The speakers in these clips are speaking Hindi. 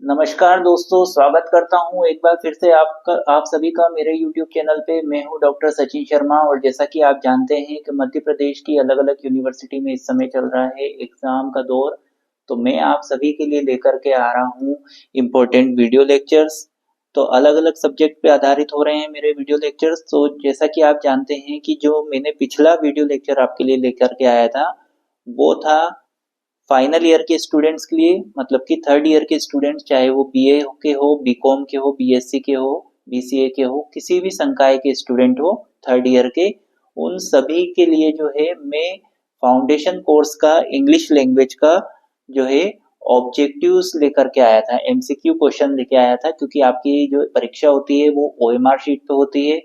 नमस्कार दोस्तों, स्वागत करता हूँ एक बार फिर से आप सभी का मेरे YouTube चैनल पे। मैं हूँ डॉक्टर सचिन शर्मा और जैसा कि आप जानते हैं कि मध्य प्रदेश की अलग-अलग यूनिवर्सिटी में इस समय चल रहा है एग्जाम का दौर। तो मैं आप सभी के लिए लेकर के आ रहा हूँ इम्पोर्टेंट वीडियो लेक्चर्स। तो अलग-अलग सब्जेक्ट पे आधारित हो रहे हैं मेरे वीडियो लेक्चर्स। तो जैसा कि आप जानते हैं कि जो मैंने पिछला वीडियो लेक्चर आपके लिए लेकर के आया था, वो था फाइनल ईयर के स्टूडेंट्स के लिए, मतलब कि थर्ड ईयर के स्टूडेंट्स, चाहे वो बीए के हो, बीकॉम के हो, बीएससी के हो, बीसीए के हो, किसी भी संकाय के स्टूडेंट हो थर्ड ईयर के, उन सभी के लिए जो है मैं फाउंडेशन कोर्स का इंग्लिश लैंग्वेज का जो है ऑब्जेक्टिव्स लेकर के आया था, एमसीक्यू क्वेश्चन लेके आया था। क्योंकि आपकी जो परीक्षा होती है वो ओएमआर शीट पे होती है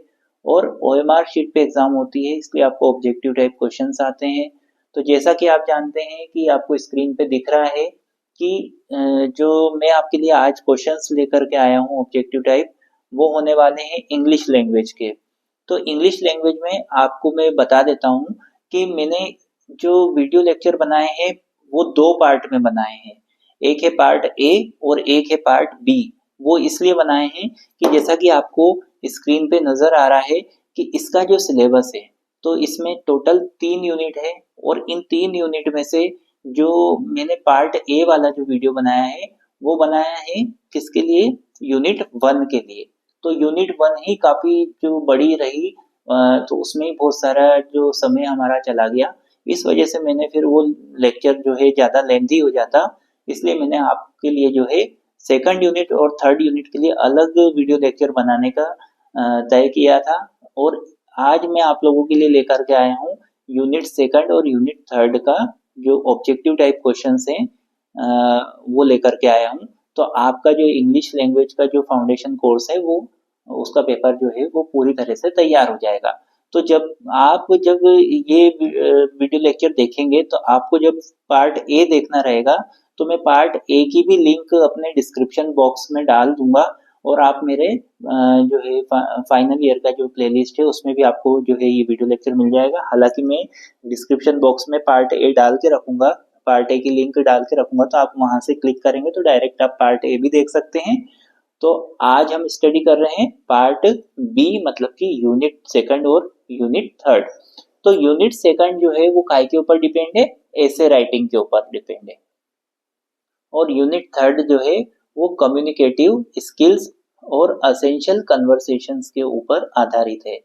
और ओएमआर शीट पे एग्जाम होती है, इसलिए आपको ऑब्जेक्टिव टाइप क्वेश्चंस आते हैं। तो जैसा कि आप जानते हैं कि आपको स्क्रीन पे दिख रहा है कि जो मैं आपके लिए आज क्वेश्चंस लेकर के आया हूँ ऑब्जेक्टिव टाइप, वो होने वाले हैं इंग्लिश लैंग्वेज के। तो इंग्लिश लैंग्वेज में आपको मैं बता देता हूँ कि मैंने जो वीडियो लेक्चर बनाए हैं वो दो पार्ट में बनाए हैं। एक है पार्ट ए और एक है पार्ट बी। वो इसलिए बनाए हैं कि जैसा कि आपको स्क्रीन पे नजर आ रहा है कि इसका जो सिलेबस है, तो इसमें टोटल 3 यूनिट है और इन 3 यूनिट में से जो मैंने पार्ट ए वाला जो वीडियो बनाया है वो बनाया है किसके लिए, यूनिट 1 के लिए। तो यूनिट 1 ही काफी जो बड़ी रही, तो उसमें बहुत सारा जो समय हमारा चला गया। इस वजह से मैंने फिर वो लेक्चर जो है ज्यादा लेंथी हो जाता, इसलिए मैंने आपके लिए जो है सेकंड यूनिट और थर्ड यूनिट के लिए अलग वीडियो लेक्चर बनाने का तय किया था। और आज मैं आप लोगों के लिए लेकर के आया हूँ यूनिट 2 और यूनिट 3 का जो ऑब्जेक्टिव टाइप क्वेश्चंस हैं, वो लेकर के आया हूँ। तो आपका जो इंग्लिश लैंग्वेज का जो फाउंडेशन कोर्स है वो, उसका पेपर जो है वो पूरी तरह से तैयार हो जाएगा। तो जब ये वीडियो लेक्चर देखेंगे तो आपको जब पार्ट ए देखना रहेगा, तो मैं पार्ट ए की भी लिंक अपने डिस्क्रिप्शन बॉक्स में डाल दूंगा और आप मेरे जो है फाइनल ईयर का जो प्लेलिस्ट है उसमें भी आपको जो है ये वीडियो लेक्चर मिल जाएगा। हालांकि मैं डिस्क्रिप्शन बॉक्स में पार्ट ए डाल के रखूंगा, पार्ट ए की लिंक डाल के रखूंगा, तो आप वहां से क्लिक करेंगे तो डायरेक्ट आप पार्ट ए भी देख सकते हैं। तो आज हम स्टडी कर रहे हैं पार्ट बी, मतलब कि यूनिट 2 और यूनिट 3। तो यूनिट 2 जो है वो काय के ऊपर डिपेंड है, ऐसे राइटिंग के ऊपर डिपेंड है। और यूनिट 3 जो है वो कम्युनिकेटिव स्किल्स और असेंशियल कन्वर्सेशंस के ऊपर आधारित है।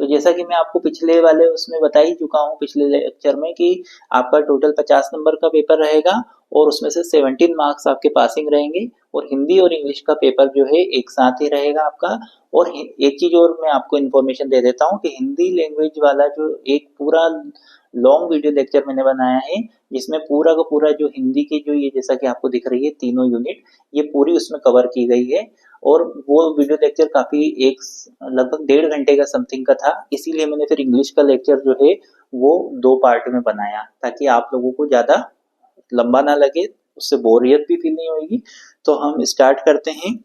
तो जैसा कि मैं आपको पिछले वाले उसमें बता ही चुका हूँ, पिछले लेक्चर में, कि आपका टोटल 50 नंबर का पेपर रहेगा और उसमें से 17 मार्क्स आपके पासिंग रहेंगे और हिंदी और इंग्लिश का पेपर जो है एक साथ ही रहेगा आपका। और एक चीज और मैं आपको इन्फॉर्मेशन दे देता हूँ कि हिंदी लैंग्वेज वाला जो एक पूरा लॉन्ग वीडियो लेक्चर मैंने बनाया है, जिसमें पूरा का पूरा जो हिंदी की जो ये जैसा कि आपको दिख रही है तीनों यूनिट, ये पूरी उसमें कवर की गई है। और वो वीडियो लेक्चर काफी एक लगभग 1.5 घंटे का समथिंग का था, इसीलिए मैंने फिर इंग्लिश का लेक्चर जो है वो दो पार्ट में बनाया ताकि आप लोगों को ज्यादा लंबा ना लगे, उससे बोरियत भी फील नहीं होगी। तो हम स्टार्ट करते हैं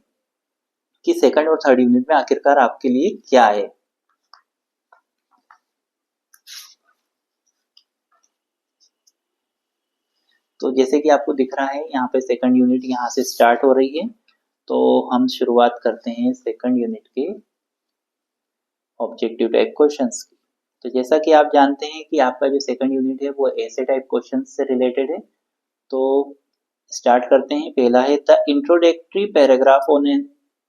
कि सेकंड और थर्ड यूनिट में आखिरकार आपके लिए क्या है। तो जैसे कि आपको दिख रहा है यहाँ पे सेकंड यूनिट यहाँ से स्टार्ट हो रही है। तो हम शुरुआत करते हैं सेकंड यूनिट के ऑब्जेक्टिव टाइप क्वेश्चंस की। तो जैसा कि आप जानते हैं कि आपका जो सेकंड यूनिट है वो ऐसे टाइप क्वेश्चंस से रिलेटेड है। तो स्टार्ट करते हैं। पहला है the introductory paragraph on an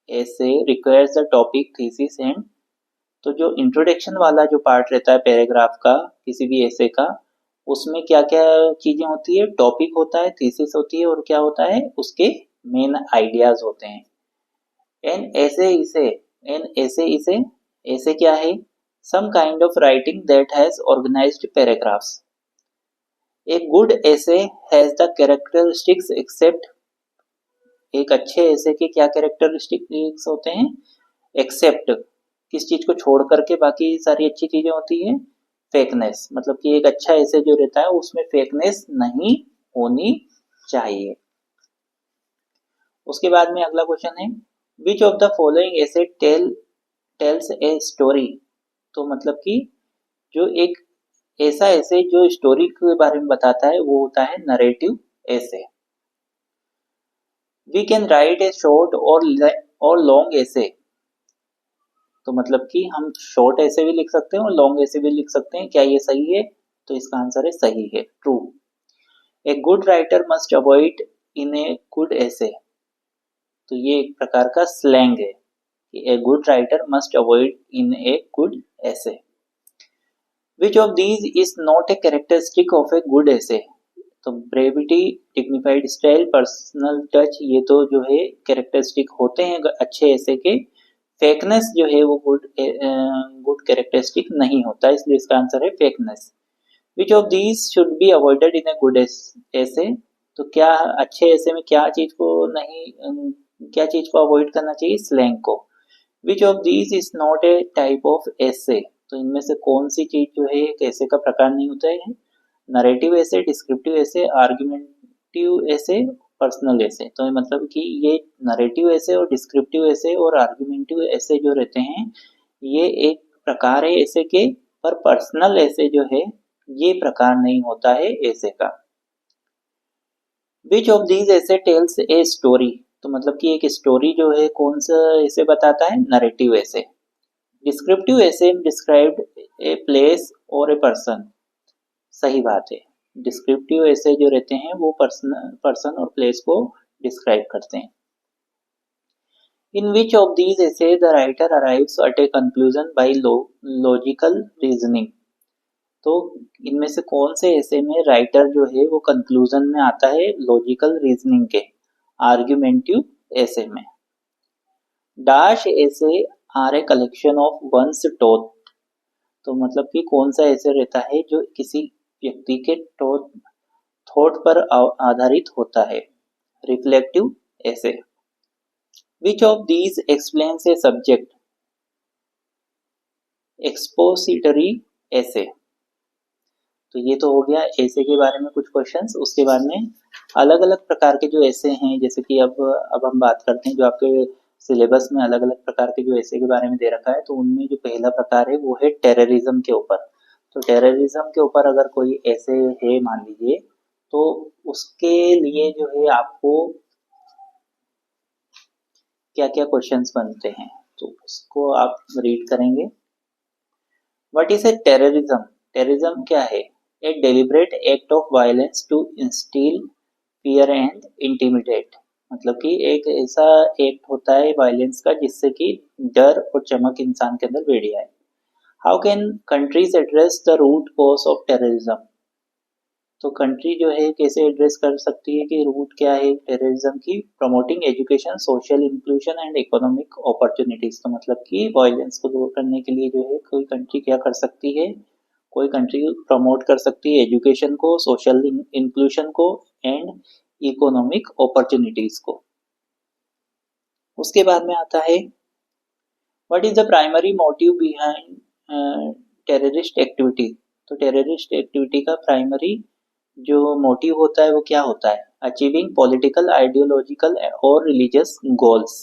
essay requires the topic thesis and. तो जो इंट्रोडक्शन वाला जो पार्ट रहता है पैराग्राफ का किसी भी ऐसे का, उसमें क्या क्या चीजें होती है, टॉपिक होता है, थीसिस होती है और क्या होता है, उसके मेन आइडियाज होते हैं। एन ऐसे इसे, एन ऐसे इसे, ऐसे क्या है, some kind of writing that has organised paragraphs. A good essay has the characteristics except. एक अच्छे ऐसे के क्या कैरेक्टरिस्टिक्स होते हैं, एक्सेप्ट, किस चीज को छोड़ करके बाकी सारी अच्छी चीजें होती है, फेकनेस, मतलब कि एक अच्छा ऐसे जो रहता है उसमें फेकनेस नहीं होनी चाहिए। उसके बाद में अगला क्वेश्चन है विच ऑफ द फॉलोइंग ऐसे टेल्स ए स्टोरी। तो मतलब कि जो एक ऐसा ऐसे जो स्टोरी के बारे में बताता है वो होता है narrative essay. We can write a short और लॉन्ग ऐसे। तो मतलब कि हम शॉर्ट ऐसे भी लिख सकते हैं और लॉन्ग ऐसे भी लिख सकते हैं। क्या ये सही है? तो इसका आंसर है सही है, true. A good writer must avoid in a good essay. तो ये एक प्रकार का स्लैंग है कि a good writer must avoid in a good essay. Which of these is not a characteristic of a good essay? तो brevity, dignified style, personal touch, ये तो जो है कैरेक्टरिस्टिक होते हैं अच्छे ऐसे के। फेकनेस जो है वो गुड कैरेक्टरिस्टिक नहीं होता, इसलिए इसका आंसर है fakeness. Which of these should be avoided in a good essay? तो क्या अच्छे ऐसे में क्या चीज को नहीं, क्या चीज को अवॉइड करना चाहिए? स्लैंग को। विच of these is not A type of ऐसे? तो इनमें से कौन सी चीज जो है एक ऐसे का प्रकार नहीं होता है? नरेटिव ऐसे, डिस्क्रिप्टिव ऐसे, आर्गुमेंटिव ऐसे, पर्सनल ऐसे। तो मतलब कि ये नरेटिव ऐसे और डिस्क्रिप्टिव ऐसे और आर्गुमेंटिव ऐसे जो रहते हैं, ये एक प्रकार है ऐसे के, पर पर्सनल ऐसे जो है ये प्रकार नहीं होता है ऐसे का। विच ऑफ दीज ऐसे टेल्स ए स्टोरी? तो मतलब कि एक स्टोरी जो है कौन सा ऐसे बताता है? नरेटिव ऐसे। डिस्क्रिप्टिव ऐसे डिस्क्राइब्ड ए प्लेस और ए पर्सन। सही बात है, डिस्क्रिप्टिव ऐसे जो रहते हैं वो पर्सन और प्लेस को डिस्क्राइब करते हैं। In which of these essay the writer arrives at a conclusion by logical reasoning? तो इनमें से कौन से ऐसे में राइटर जो है वो कंक्लूजन में आता है लॉजिकल रीजनिंग के? आर्ग्यूमेंटिव ऐसे में। Dash essay are a collection of one's thought. तो मतलब कि कौन सा ऐसे रहता है जो किसी व्यक्ति के थॉट पर आधारित होता है? Reflective essay. Which of these explains a subject? Expository essay. तो ये तो हो गया ऐसे के बारे में कुछ क्वेश्चंस। उसके बाद में अलग अलग प्रकार के जो ऐसे हैं, जैसे कि अब हम बात करते हैं जो आपके सिलेबस में अलग अलग प्रकार के जो ऐसे के बारे में दे रखा है। तो उनमें जो पहला प्रकार है वो है टेररिज्म के ऊपर। तो टेररिज्म के ऊपर अगर कोई ऐसे है मान लीजिए, तो उसके लिए जो है आपको क्या क्या क्वेश्चंस बनते हैं, तो उसको आप रीड करेंगे। What is a terrorism? Terrorism क्या है? A deliberate act of violence to instil fear and intimidate. मतलब कि एक ऐसा एक्ट होता है वायलेंस का जिससे कि डर और चमक इंसान के अंदर बैठ जाए। How can countries address the root cause of terrorism? तो कंट्री जो है कैसे एड्रेस कर सकती है कि रूट क्या है टेररिज्म की? Promoting education, social inclusion and economic opportunities. तो मतलब कि वायलेंस को दूर करने के लिए जो है कोई कंट्री क्या कर सकती है? कोई कंट्री प्रमोट कर सकती है एजुकेशन को, सोशल इंक्लूजन को एंड इकोनॉमिक अपॉर्चुनिटीज को। उसके बाद में आता है what is the primary motive behind terrorist activity? तो टेररिस्ट एक्टिविटी का प्राइमरी जो मोटिव होता है वो क्या होता है? अचीविंग पॉलिटिकल, आइडियोलॉजिकल और religious goals.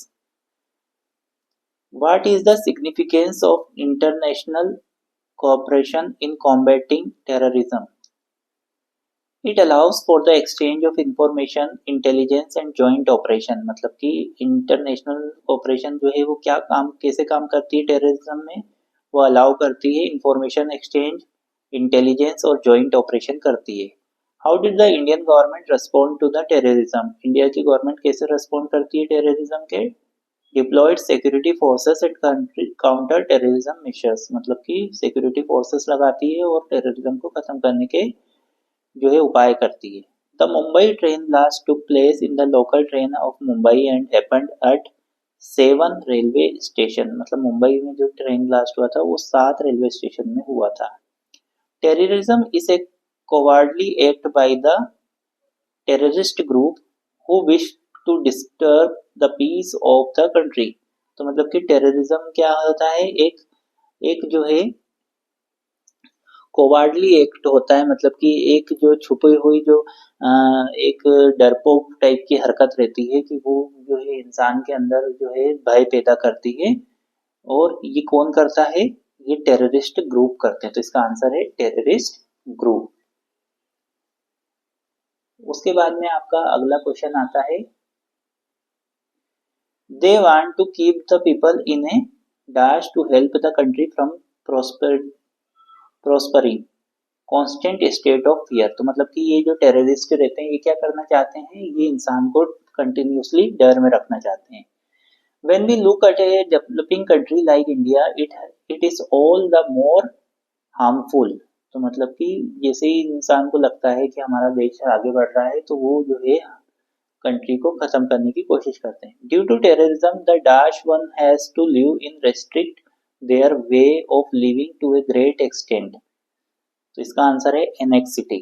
What is the significance of international cooperation in combating terrorism? It allows for the exchange of information, intelligence and joint operation. मतलब कि इंटरनेशनल कोऑपरेशन जो है वो क्या काम, कैसे काम करती है टेररिज्म में? वो अलाउ करती है इंफॉर्मेशन एक्सचेंज, इंटेलिजेंस और जॉइंट ऑपरेशन करती है। How did the Indian government respond to the terrorism? India की गवर्नमेंट कैसे रेस्पॉन्ड करती है टेररिज्म के? Deployed security forces and counter terrorism measures. मतलब कि सिक्योरिटी फोर्सेस लगाती है और टेररिज्म को खत्म करने के जो है उपाय करती है। The Mumbai train blast took place in the local train of Mumbai and happened at 7 railway station. मतलब मुंबई में जो ट्रेन ब्लास्ट हुआ था वो 7 रेलवे स्टेशन में हुआ था। Terrorism is a cowardly act by the terrorist group who wish to disturb the peace of the country। तो मतलब कि टेररिज्म क्या होता है? एक जो है कोवार्डली एक्ट होता है। मतलब कि एक जो छुपी हुई जो एक डरपोक टाइप की हरकत रहती है कि वो जो है इंसान के अंदर जो है भय पैदा करती है। और ये कौन करता है? ये टेररिस्ट ग्रुप करते हैं। तो इसका आंसर है टेररिस्ट ग्रुप। उसके बाद में आपका अगला क्वेश्चन आता है They want to keep the people in a dash to help the country from prospering constant state of fear. तो मतलब कि ये जो टेररिस्ट रहते हैं ये क्या करना चाहते हैं, ये इंसान को कंटिन्यूसली डर में रखना चाहते हैं। When we look at a developing country like India, it is all the more harmful। तो मतलब कि जैसे ही इंसान को लगता है कि हमारा देश आगे बढ़ रहा है तो वो जो है कंट्री को खत्म करने की कोशिश करते हैं। Due to terrorism the dash one has to live in restrict their way of living to a great extent. तो इसका आंसर है एनेक्सिटी।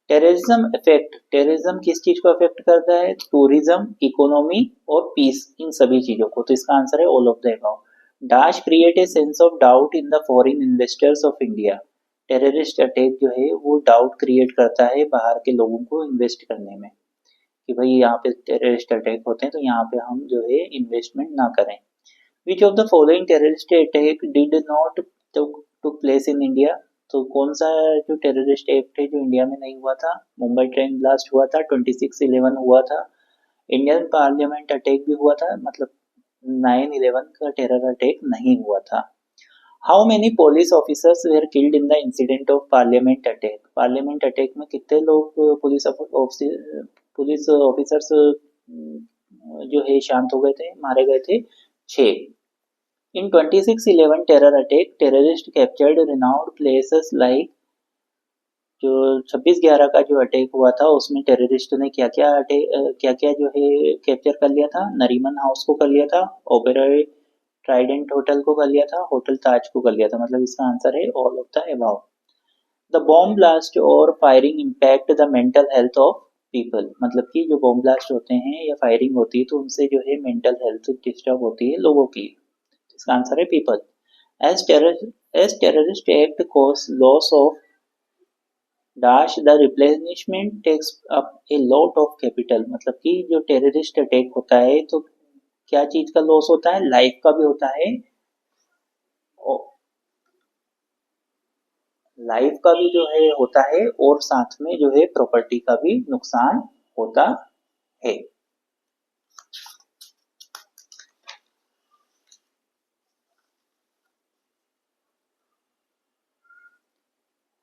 टेररिज्म इफेक्ट, टेररिज्म किस चीज को अफेक्ट करता है, टूरिज्म, इकोनॉमी और पीस, इन सभी चीजों को। तो इसका आंसर है all of the above. Dash create a sense of doubt in the foreign investors of India. Terrorist attack जो है वो डाउट क्रिएट करता है बाहर के लोगों को इन्वेस्ट करने में, कि भाई यहाँ पे टेररिस्ट अटैक होते हैं तो यहाँ पे हम जो है इन्वेस्टमेंट ना करें। Which of the following terrorist attack did not took place in India. तो कौन सा जो टेररिस्ट एक्ट है जो इंडिया में नहीं हुआ था, मुंबई ट्रेन ब्लास्ट हुआ था, 26/11 हुआ था, इंडियन पार्लियामेंट अटैक भी हुआ था, मतलब 9/11 का टेरर अटैक नहीं हुआ था। How many police officers where killed in the incident of parliament attack. Parliament attack में कितने लोग पुलिस ऑफिसर्स जो है शांत हो गए थे, मारे गए थे? 6। In 26/11 terror attack, terrorists captured renowned places like, जो 26/11 का जो अटैक हुआ था उसमें टेररिस्ट ने क्या क्या जो है कैप्चर कर लिया था, नरीमन हाउस को कर लिया था, ओबेरॉय ट्राइडेंट होटल को कर लिया था, होटल ताज को कर लिया था। मतलब इसका आंसर है all of the above. The bomb blast और firing impact the mental health of people. मतलब कि जो बॉम्ब ब्लास्ट होते हैं या फायरिंग होती है तो उनसे जो है मेंटल हेल्थ डिस्टर्ब होती है लोगों की। इसका आंसर है people. As terrorist act cause loss of dash the replenishment takes up a lot of capital। मतलब कि जो टेररिस्ट अटैक होता है तो क्या चीज का लॉस होता है, लाइफ का भी होता है, लाइफ का भी जो है होता है और साथ में जो है प्रॉपर्टी का भी नुकसान होता है।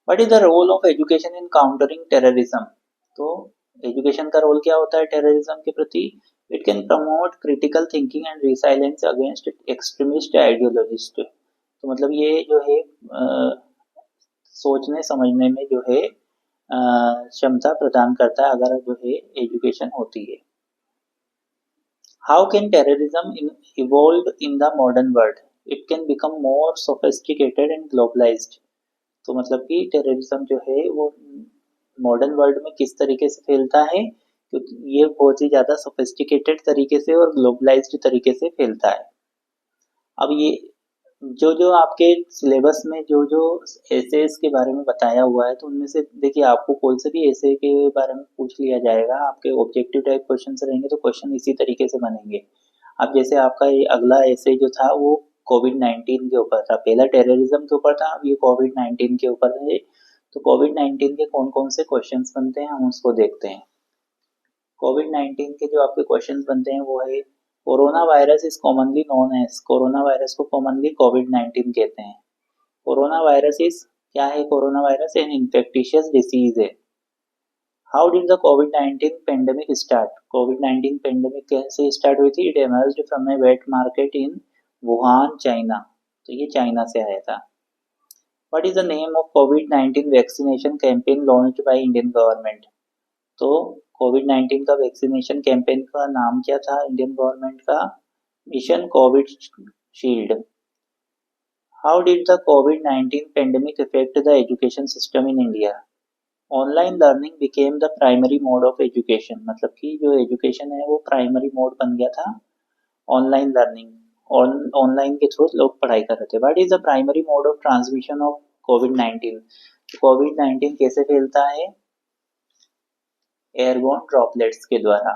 What is the role of education in countering terrorism. तो एजुकेशन का रोल क्या होता है टेररिज्म के प्रति? It can promote critical thinking and resilience against extremist ideologist. तो मतलब ये जो है सोचने समझने में जो है क्षमता प्रदान करता है अगर जो है एजुकेशन होती है। How can terrorism evolve in the modern world? It can become more sophisticated and globalised. तो मतलब कि टेररिज्म जो है वो मॉडर्न वर्ल्ड में किस तरीके से फैलता है, क्योंकि ये बहुत ही ज़्यादा सोफिस्टिकेटेड तरीके से और ग्लोबलाइज्ड तरीके से फैलता है। अब ये जो जो आपके सिलेबस में जो जो एसेस के बारे में बताया हुआ है तो उनमें से देखिए आपको कोई से भी एसे के बारे में पूछ लिया जाएगा, आपके ऑब्जेक्टिव टाइप क्वेश्चन रहेंगे तो क्वेश्चन इसी तरीके से बनेंगे। अब जैसे आपका ये अगला एसे जो था वो कोविड-19 के ऊपर था, पहला टेररिज्म के ऊपर था, अब ये कोविड-19 के ऊपर है। तो कोविड-19 के कौन कौन से क्वेश्चन बनते हैं हम उसको देखते हैं। कोविड-19 के जो आपके क्वेश्चन बनते हैं वो है, corona virus is commonly known as, corona virus को कॉमनली कोविड-19 कहते हैं। कोरोना वायरस इज क्या है, कोरोना वायरस एन इन्फेक्टिशियस डिसीज है। हाउ डिड द कोविड-19 पेंडेमिक स्टार्ट, कोविड-19 पेंडेमिक कैसे स्टार्ट हुई थी? It emerged from A wait market in Wuhan China. तो ये चाइना से आया था। What is the name of covid vaccination campaign launched by Indian government? तो कोविड-19 का वैक्सीनेशन कैंपेन का नाम क्या था इंडियन गवर्नमेंट का? Mission Covid shield. How did the कोविड-19 pandemic affect the education system in India? Online learning became the primary mode of education. मतलब कि जो एजुकेशन है वो प्राइमरी मोड बन गया था, ऑनलाइन लर्निंग, ऑनलाइन के थ्रू लोग पढ़ाई कर रहे थे। What is the primary mode of transmission of कोविड-19? कोविड-19 कैसे फैलता है? एयरबोर्न ड्रॉपलेट्स के द्वारा।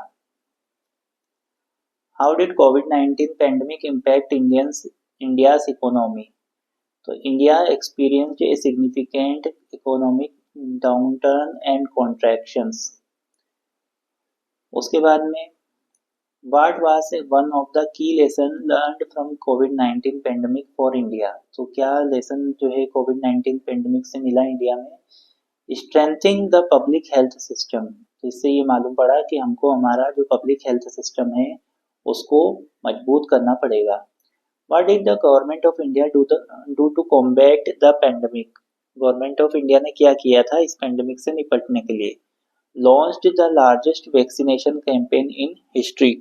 How did covid pandemic impact India's economy? तो India experienced a significant economic downturn and contractions. उसके बाद में What was one of the key lesson learned from COVID-19 pandemic for India? तो क्या लेसन जो है COVID-19 पेंडेमिक से मिला इंडिया में? Strengthening the public health system, तो इससे ये मालूम पड़ा कि हमको हमारा जो पब्लिक हेल्थ सिस्टम है उसको मजबूत करना पड़ेगा। What did the government of India do to combat the pandemic? Government of India ने क्या किया था इस पेंडेमिक से निपटने के लिए? Launched the largest vaccination campaign in history.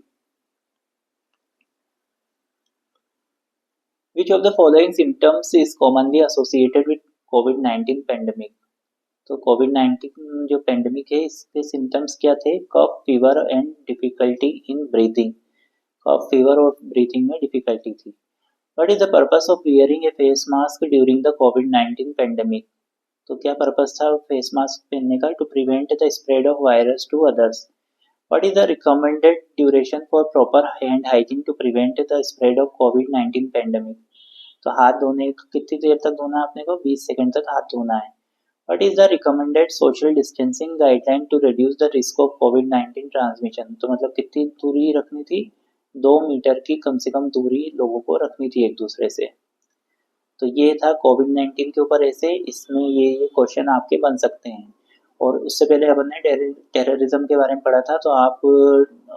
Which of the following symptoms is commonly associated with COVID-19 pandemic? तो कोविड-19 जो पेंडेमिक है इसके सिम्टम्स क्या थे? Cough, fever and difficulty in breathing. Cough, fever और ब्रीथिंग में डिफिकल्टी थी। What is the purpose of wearing a face mask during the कोविड-19 पेंडेमिक? तो क्या पर्पस था फेस मास्क पहनने का? To prevent the spread of virus to others. What is the recommended duration for proper hand hygiene to prevent the spread of कोविड-19 पेंडेमिक? तो हाथ धोने कितनी देर तक धोना है आपने को? 20 सेकंड तक हाथ धोना है। What is the recommended social distancing guideline to reduce the risk of COVID-19 transmission? तो मतलब कितनी दूरी रखनी थी? 2 मीटर की कम से कम दूरी लोगों को रखनी थी एक दूसरे से। तो ये था कोविड-19 के ऊपर ऐसे, इसमें ये क्वेश्चन आपके बन सकते हैं। और उससे पहले अपन ने टेररिज्म के बारे में पढ़ा था, तो आप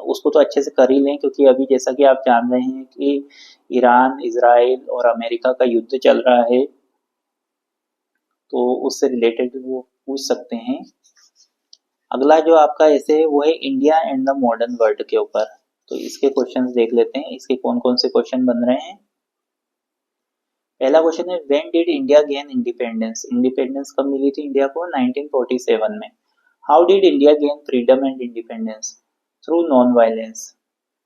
उसको तो अच्छे से कर ही लें, क्योंकि अभी जैसा कि आप जान रहे हैं कि ईरान, इजराइल और अमेरिका का युद्ध चल रहा है, तो उससे रिलेटेड वो पूछ सकते हैं। अगला जो आपका ऐसे है वो है India and the modern world के ऊपर। तो इसके क्वेश्चंस देख लेते हैं, इसके कौन कौन से क्वेश्चन बन रहे हैं। पहला क्वेश्चन है when did India gain independence? Independence कब मिली थी इंडिया को? 1947 में। How did India gain freedom and independence? Through non violence.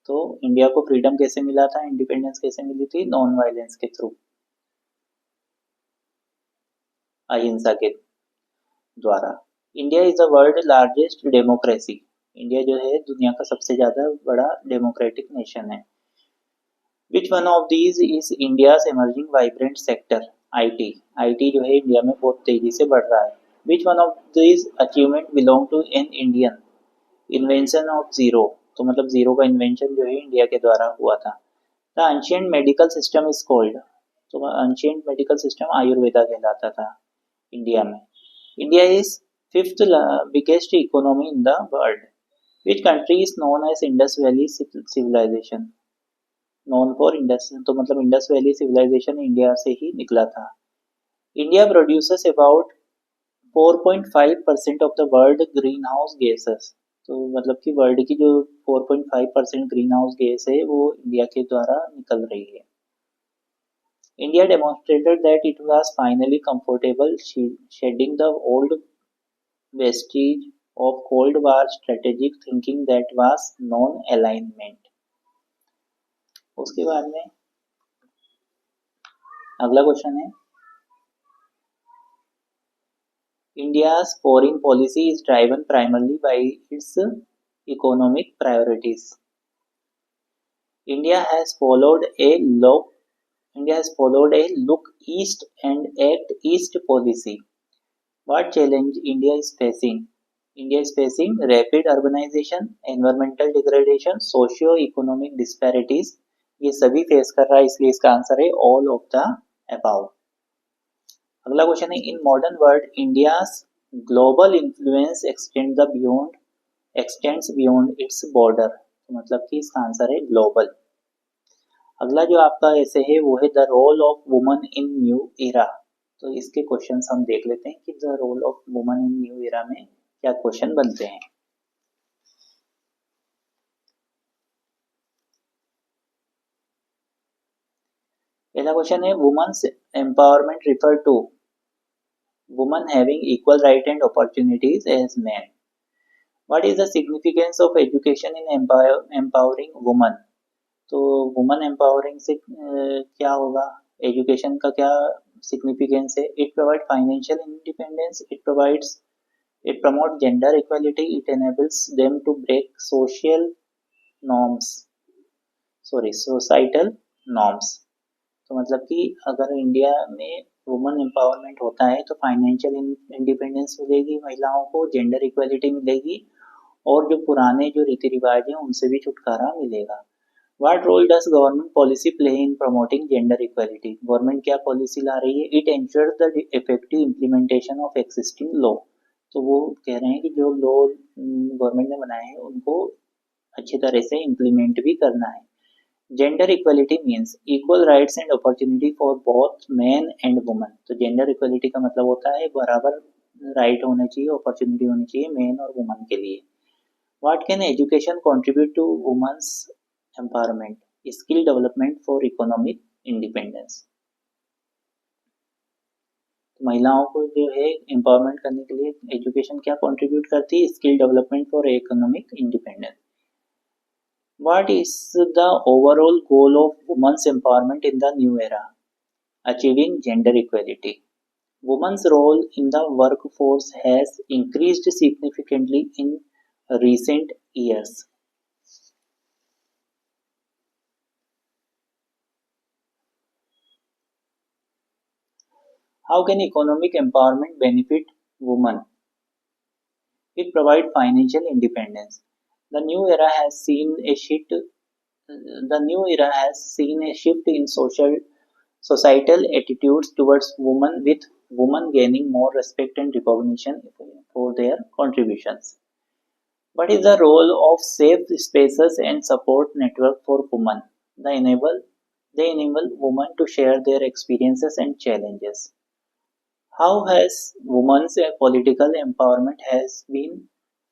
तो इंडिया को फ्रीडम कैसे मिला था, इंडिपेंडेंस कैसे मिली थी? नॉन वायलेंस के थ्रू, अहिंसा के द्वारा। India is the world largest democracy. India जो है दुनिया का सबसे ज्यादा बड़ा डेमोक्रेटिक नेशन है। Which one of these is India's emerging vibrant sector? IT. IT जो है इंडिया में बहुत तेजी से बढ़ रहा है। Which one of these achievement belong to an Indian? Invention of zero, तो मतलब जीरो का इन्वेंशन जो है इंडिया के द्वारा हुआ था। The ancient medical system is called, तो एंशिएंट मेडिकल सिस्टम आयुर्वेदा कहलाता था इंडिया में। India is fifth biggest economy in the world. Which country is known as Indus Valley Civilization? Known for Indus, तो मतलब Indus Valley Civilization इंडिया से ही निकला था। India produces about 4.5% of the world greenhouse gases. तो मतलब कि वर्ल्ड की जो 4.5% ग्रीन हाउस गैस है वो इंडिया के द्वारा निकल रही है। India demonstrated that it was finally comfortable shedding the old vestige of Cold War strategic thinking that was non-alignment. उसके बाद में अगला क्वेश्चन है India's foreign policy is driven primarily by its economic priorities. India has followed a look east and act east policy. What challenge India is facing? India is facing rapid urbanization, environmental degradation, socio-economic disparities. ये सभी फेस कर रहा है, इसलिए इसका आंसर है ऑल ऑफ द अबव। अगला क्वेश्चन है in modern world India's global influence x tends beyond its border, तो मतलब कि इसका आंसर है ग्लोबल। अगला जो आपका ऐसे है वो है the role of woman in new era. तो इसके क्वेश्चंस हम देख लेते हैं कि the role of woman in new era में क्या क्वेश्चन बनते हैं। पहला क्वेश्चन है women's empowerment refer to woman having equal right and opportunities as man. What is the significance of education in empowering woman? तो वुमन एम्पावरिंग से क्या होगा, एजुकेशन का क्या सिग्निफिकेंस है? It provide financial independence, it promotes gender equality, it enables them to break societal norms. तो मतलब कि अगर इंडिया में वुमन एम्पावरमेंट होता है तो फाइनेंशियल इंडिपेंडेंस मिलेगी महिलाओं को, जेंडर इक्वालिटी मिलेगी और जो पुराने जो रीति रिवाज हैं उनसे भी छुटकारा मिलेगा। What role does government policy play in promoting gender equality? Government क्या पॉलिसी ला रही है? It ensures the effective implementation of existing law. तो वो कह रहे हैं कि जो लॉ गवर्नमेंट ने बनाए हैं उनको अच्छी तरह से इम्प्लीमेंट भी करना है। Gender equality means equal rights and opportunity for both man and woman. तो जेंडर इक्वलिटी का मतलब होता है बराबर राइट होने चाहिए, अपॉर्चुनिटी होनी चाहिए मैन और वुमन के लिए। What can education contribute to women's empowerment? Skill development for economic independence. महिलाओं को जो है एम्पावरमेंट करने के लिए एजुकेशन क्या कंट्रीब्यूट करती है? Skill development for economic independence. What is the overall goal of women's empowerment in the new era? Achieving gender equality. Women's role in the workforce has increased significantly in recent years. How can economic empowerment benefit women? It provides financial independence. The new era has seen a shift. The new era has seen a shift in societal attitudes towards women, with women gaining more respect and recognition for their contributions. What is the role of safe spaces and support network for women? They enable women to share their experiences and challenges. How has women's political empowerment has been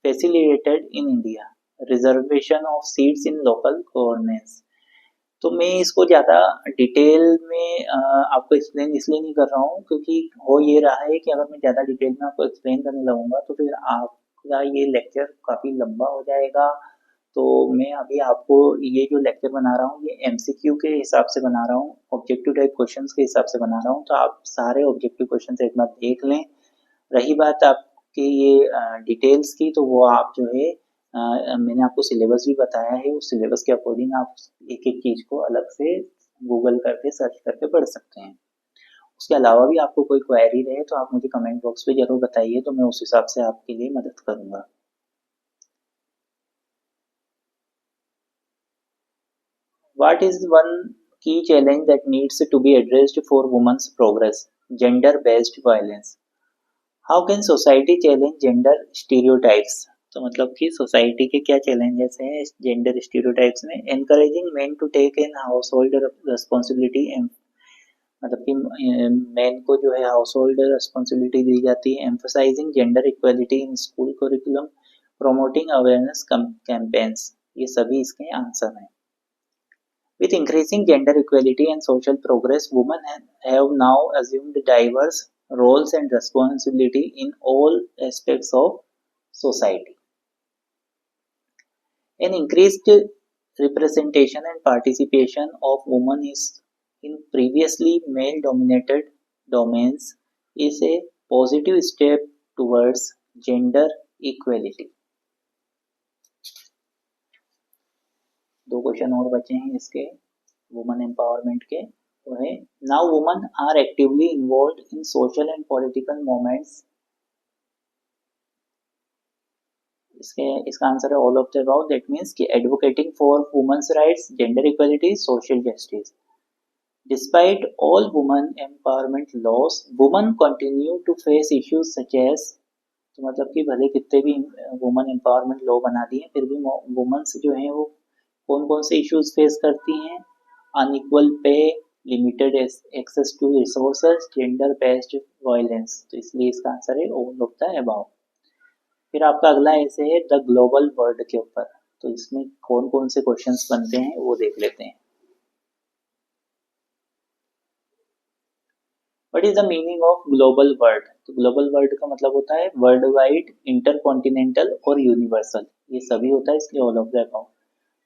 facilitated in India? Reservation of seats in local governance. तो मैं इसको ज़्यादा डिटेल में आपको एक्सप्लेन इसलिए नहीं कर रहा हूँ क्योंकि हो ये रहा है कि अगर मैं ज़्यादा डिटेल में आपको एक्सप्लेन करने लगूंगा तो फिर आपका ये लेक्चर काफ़ी लंबा हो जाएगा। तो मैं अभी आपको ये जो लेक्चर बना रहा हूँ ये एमसीक्यू के हिसाब से बना रहा हूँ, ऑब्जेक्टिव टाइप क्वेश्चंस के हिसाब से बना रहा हूँ। तो आप सारे ऑब्जेक्टिव क्वेश्चंस एक बार देख लें। रही बात आपके ये डिटेल्स की, तो वो आप जो है मैंने आपको सिलेबस भी बताया है, उस सिलेबस के अकॉर्डिंग आप एक एक चीज़ को अलग से गूगल करके सर्च करके पढ़ सकते हैं। उसके अलावा भी आपको कोई क्वेरी रहे तो आप मुझे कमेंट बॉक्स पे ज़रूर बताइए, तो मैं उस हिसाब से आपके लिए मदद करूँगा। What is one key challenge that needs to be addressed for women's progress? Gender-based violence. How can society challenge gender stereotypes? तो मतलब कि सोसाइटी के क्या चैलेंजेस हैं जेंडर स्टीरियोटाइप्स में? Encouraging men to take on household responsibility, मतलब कि मेन को जो है हाउस होल्ड रिस्पॉन्सिबिलिटी दी जाती है। Emphasising gender equality in school curriculum, promoting awareness campaigns, ये सभी इसके आंसर हैं। With increasing gender equality and social progress, women have now assumed diverse roles and responsibility in all aspects of society. An increased representation and participation of women in previously male-dominated domains is a positive step towards gender equality. दो क्वेश्चन और बचे हैं इसके वुमेन एम्पावरमेंट के, वो है now women are actively involve in social and political movements. इसका आंसर है all of the above. That means कि advocating for women's rights, gender equality, social justice. Despite all women empowerment laws, women continue to face issues such as, तो मतलब कि भले कितने भी वुमेन एम्पावरमेंट लॉ बना दिए फिर भी वुमेन्स जो हैं वो कौन कौन से इश्यूज फेस करती हैं? Unequal pay, limited access to resources, gender based violence. तो इसलिए इसका आंसर है ऑल ऑफ द अबव। फिर आपका अगला ऐसे है द ग्लोबल वर्ल्ड के ऊपर, तो इसमें कौन कौन से क्वेश्चंस बनते हैं वो देख लेते हैं। What is the meaning of global world? तो ग्लोबल वर्ल्ड का मतलब होता है वर्ल्ड वाइड, इंटरकॉन्टिनेंटल और यूनिवर्सल, ये सभी होता है, इसलिए all of the above.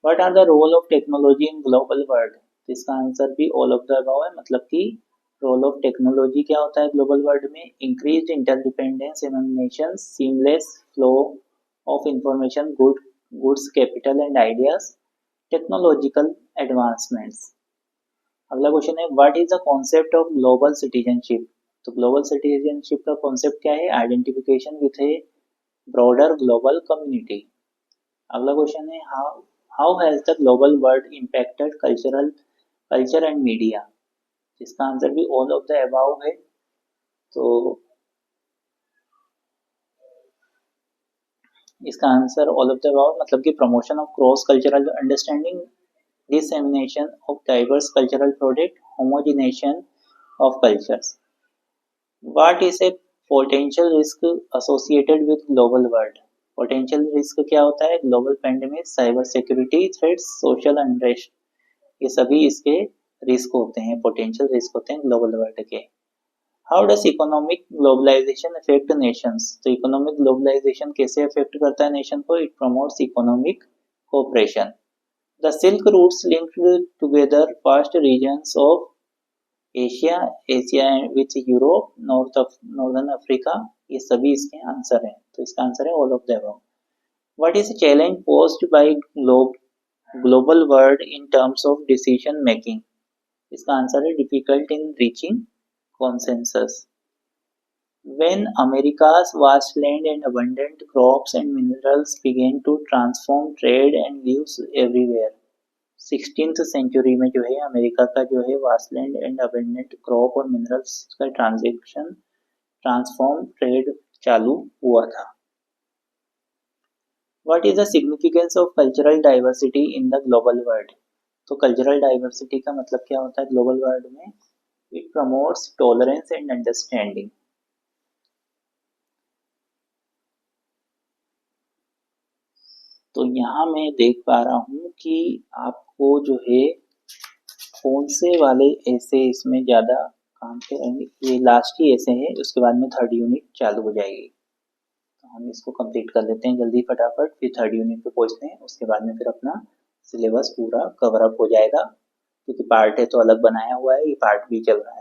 What are the role of technology in global world? तो इसका आंसर भी ऑल ऑफ द अबव है, मतलब कि रोल ऑफ टेक्नोलॉजी क्या होता है ग्लोबल वर्ल्ड में? Increased interdependence among Nations, seamless flow of information, goods, capital and ideas, technological advancements. अगला क्वेश्चन है what is the concept of global citizenship? तो ग्लोबल सिटीजनशिप का कॉन्सेप्ट क्या है? Identification with A broader global community. अगला क्वेश्चन है how has the global world impacted culture and media. इसका आंसर भी ऑल ऑफ द अबाव है। तो इसका answer all of the above मतलब कि promotion of cross cultural understanding, dissemination of diverse cultural product, homogenization of cultures. What is a potential risk associated with global world? Potential risk क्या होता है? Global pandemic, cyber security threats, social unrest, ये सभी इसके रिस्क होते हैं, पोटेंशियल रिस्क होते हैं ग्लोबल वर्ल्ड के। How does economic globalisation affect nations? तो इकोनॉमिक ग्लोबलाइजेशन कैसे अफेक्ट करता है नेशन को? It promotes economic cooperation. The Silk routes linked together vast regions of Asia with Europe, Northern Africa, ये सभी इसके आंसर हैं। तो इसका आंसर है all of the above. What is the challenge posed by global world in terms of decision making? इसका आंसर है difficult in reaching consensus. When America's vast land and abundant crops and minerals began to transform trade and lives everywhere. 16th century में जो है अमेरिका का जो है वास्टलैंड एंड अबंडेंट क्रॉप और मिनरल्स का ट्रांसफॉर्म ट्रेड चालू हुआ था। What is the significance of cultural diversity in the global world? तो कल्चरल डाइवर्सिटी का मतलब क्या होता है ग्लोबल वर्ल्ड में? It promotes tolerance and understanding. तो यहाँ मैं देख पा रहा हूँ कि आपको जो है कौन से वाले ऐसे इसमें ज़्यादा काम करेंगे। ये लास्ट ही ऐसे है, उसके बाद में थर्ड यूनिट चालू हो जाएगी। तो हम इसको कंप्लीट कर लेते हैं जल्दी फटाफट, फिर थर्ड यूनिट पे पहुँचते हैं। उसके बाद में फिर अपना सिलेबस पूरा कवर अप हो जाएगा, क्योंकि पार्ट है तो अलग बनाया हुआ है, ये पार्ट भी चल रहा है।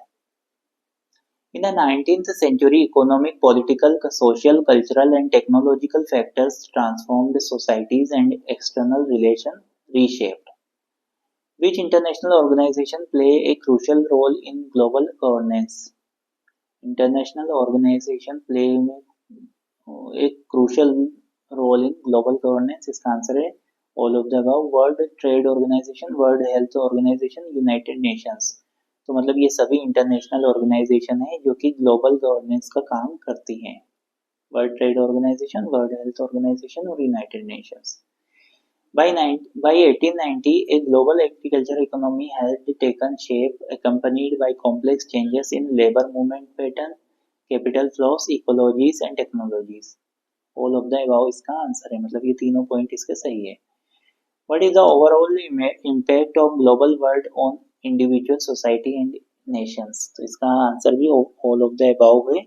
In the 19th century, economic, political, social, cultural, and technological factors transformed societies and external relations reshaped. Which international organization play a crucial role in global governance? International organization play a crucial role in global governance. इसका आंसर है all of the above. World Trade Organization, World Health Organization, United Nations. तो मतलब ये सभी इंटरनेशनल ऑर्गेनाइजेशन है जो कि ग्लोबल गवर्नेंस का काम करती हैं। World Trade Organization, World Health Organization और United Nations. By 1890, a global agriculture economy had taken shape, accompanied by complex changes in labor movement pattern, capital flows, ecologies and technologies. All of the above इसका आंसर है, मतलब ये तीनों पॉइंट इसके सही है। What is the overall impact of global world on individual society and nations? तो इसका आंसर भी all of the above है,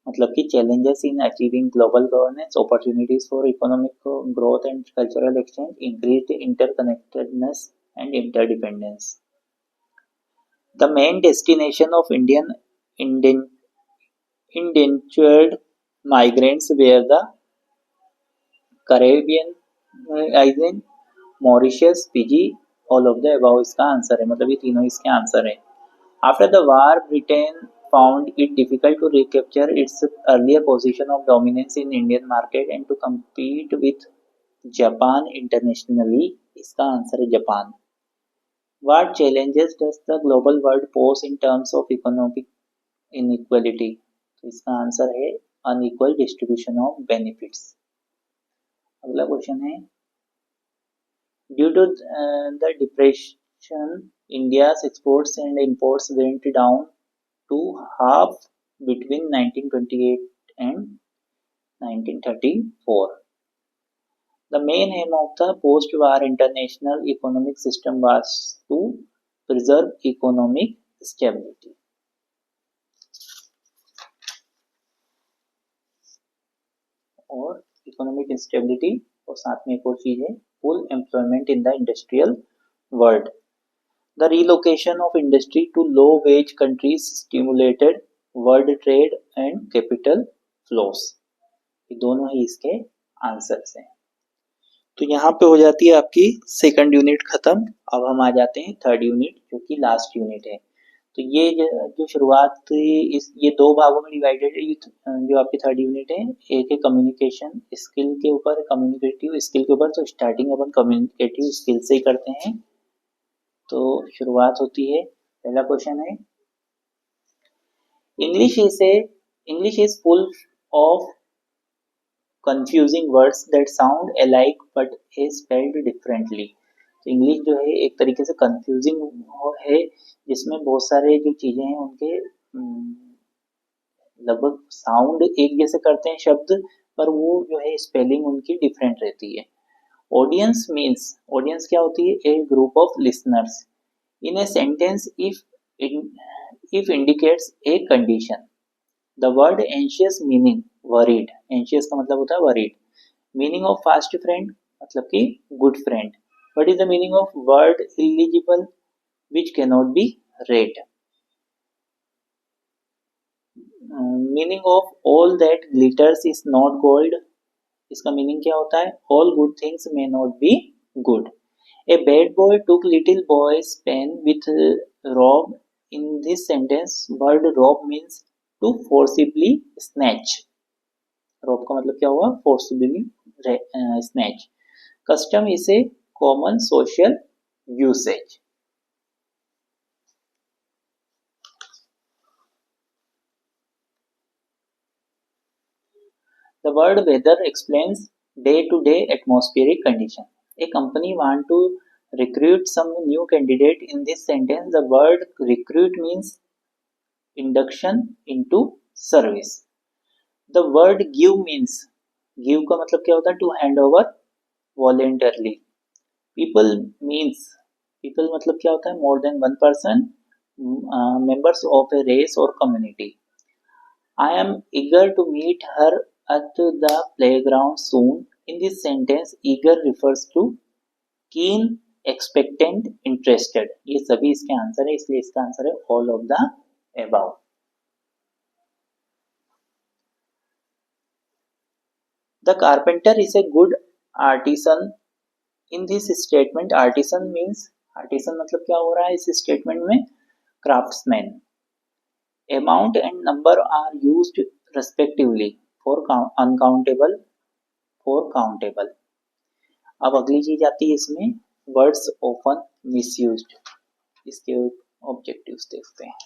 मतलब कि challenges in achieving global governance, opportunities for economic growth and cultural exchange, increased interconnectedness and interdependence. The main destination of Indian indentured migrants were the Caribbean island, Mauritius, Fiji, all of the above इसका आंसर है, मतलब ये तीनों इसके आंसर है। After the war Britain found it difficult to recapture its earlier position of dominance in Indian market and to compete with Japan internationally. इसका आंसर है Japan. What challenges does the global world pose in terms of economic inequality? तो इसका आंसर है अनइक्वल डिस्ट्रीब्यूशन ऑफ बेनिफिट्स। अगला क्वेश्चन है Due to the depression, India's exports and imports went down to half between 1928 and 1934. The main aim of the post-war international economic system was to preserve economic stability. और economic stability और साथ में एक और चीज है full employment in the industrial world. The relocation of industry to low-wage countries stimulated world trade and capital flows. ये दोनों ही इसके आंसर्स हैं। तो यहाँ पे हो जाती है आपकी सेकंड यूनिट खत्म। अब हम आ जाते हैं थर्ड यूनिट, जो कि लास्ट यूनिट है। तो ये जो शुरुआत हुई इस ये दो भागों में डिवाइडेड है। जो आपकी थर्ड यूनिट है, एक है कम्युनिकेशन स्किल के ऊपर, कम्युनिकेटिव स्किल के ऊपर। तो स्टार्टिंग अपन कम्युनिकेटिव स्किल से ही करते हैं। तो शुरुआत होती है, पहला क्वेश्चन है, English is a English is full of confusing words that sound alike but is spelled differently। तो इंग्लिश जो है एक तरीके से कंफ्यूजिंग है, जिसमें बहुत सारे जो चीजें हैं उनके लगभग साउंड एक जैसे करते हैं शब्द, पर वो जो है स्पेलिंग उनकी डिफरेंट रहती है। ऑडियंस मीन्स, ऑडियंस क्या होती है, a group of listeners in a sentence if indicates a condition. The word anxious meaning worried, anxious का मतलब होता है worried. Meaning of fast friend मतलब कि good friend. What is the meaning of word illegible which cannot be read. Meaning of all that glitters is not gold, इसका मीनिंग क्या होता है, all good things may not be good. A bad boy took little boys pen with rob. In this sentence word rob means to forcibly snatch. Rob का मतलब क्या हुआ, forcibly snatch. Custom is a common social usage. The word weather explains day-to-day atmospheric condition. A company want to recruit some new candidate. In this sentence, the word recruit means induction into service. The word give means, give का मतलब क्या होता है, to hand over voluntarily. People means, people मतलब क्या होता है, more than one person, members of a race or community. I am eager to meet her at the playground soon. In this sentence, eager refers to keen, expectant, interested। ये सभी इसके आंसर है, इसलिए इसका आंसर है all of the above। The carpenter is a good artisan। In this statement, artisan means, artisan मतलब क्या हो रहा है इस स्टेटमेंट में, craftsman। Amount and number are used respectively for uncountable, for countable। अब अगली चीज आती है इसमें, वर्ड्स ऑफन मिसयूज्ड। इसके ऑब्जेक्टिव्स देखते हैं।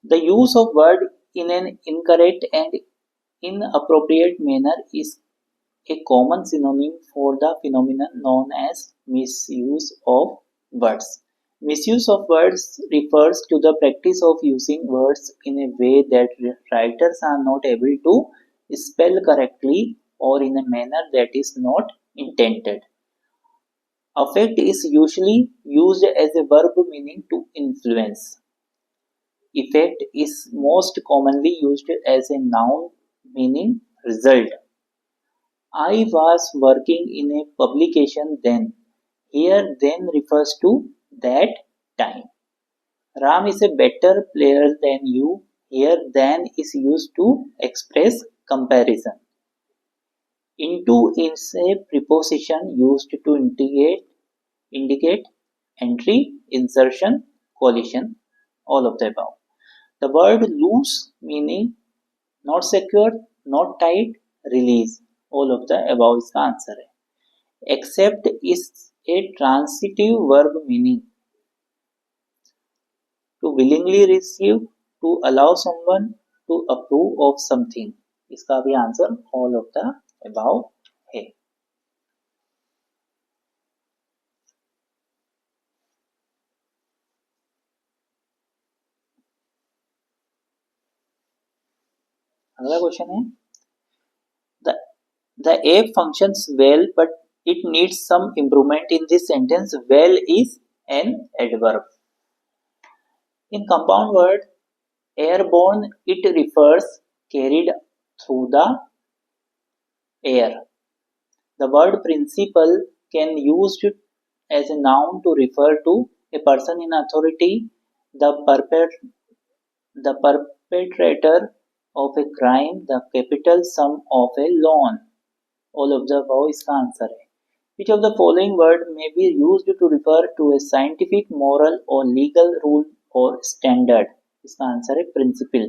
The use of word in an incorrect and inappropriate manner is a common synonym for the phenomenon known as misuse of words। Misuse of words refers to the practice of using words in a way that writers are not able to spell correctly or in a manner that is not intended। Affect is usually used as a verb meaning to influence। Effect is most commonly used as a noun meaning result। I was working in a publication then। Here then refers to that time। Ram is a better player than you। Here than is used to express comparison। Into is a preposition used to indicate entry, insertion, collision, all of the above। The word loose meaning not secure, not tight, release, all of the above इसका आंसर है। Accept is a transitive verb meaning to willingly receive, to allow someone, to approve of something। इसका भी answer all of the above है। अगला क्वेश्चन है, the app functions well but it needs some improvement। in this sentence, well is an adverb। in compound word airborne, it refers carried through the air। the word principal can used as a noun to refer to a person in authority, the perpetrator of a crime, the capital sum of a loan। all of the above इसका आंसर है। Which of the following word may be used to refer to a scientific, moral or legal rule or standard? इसका आंसर है प्रिंसिपल।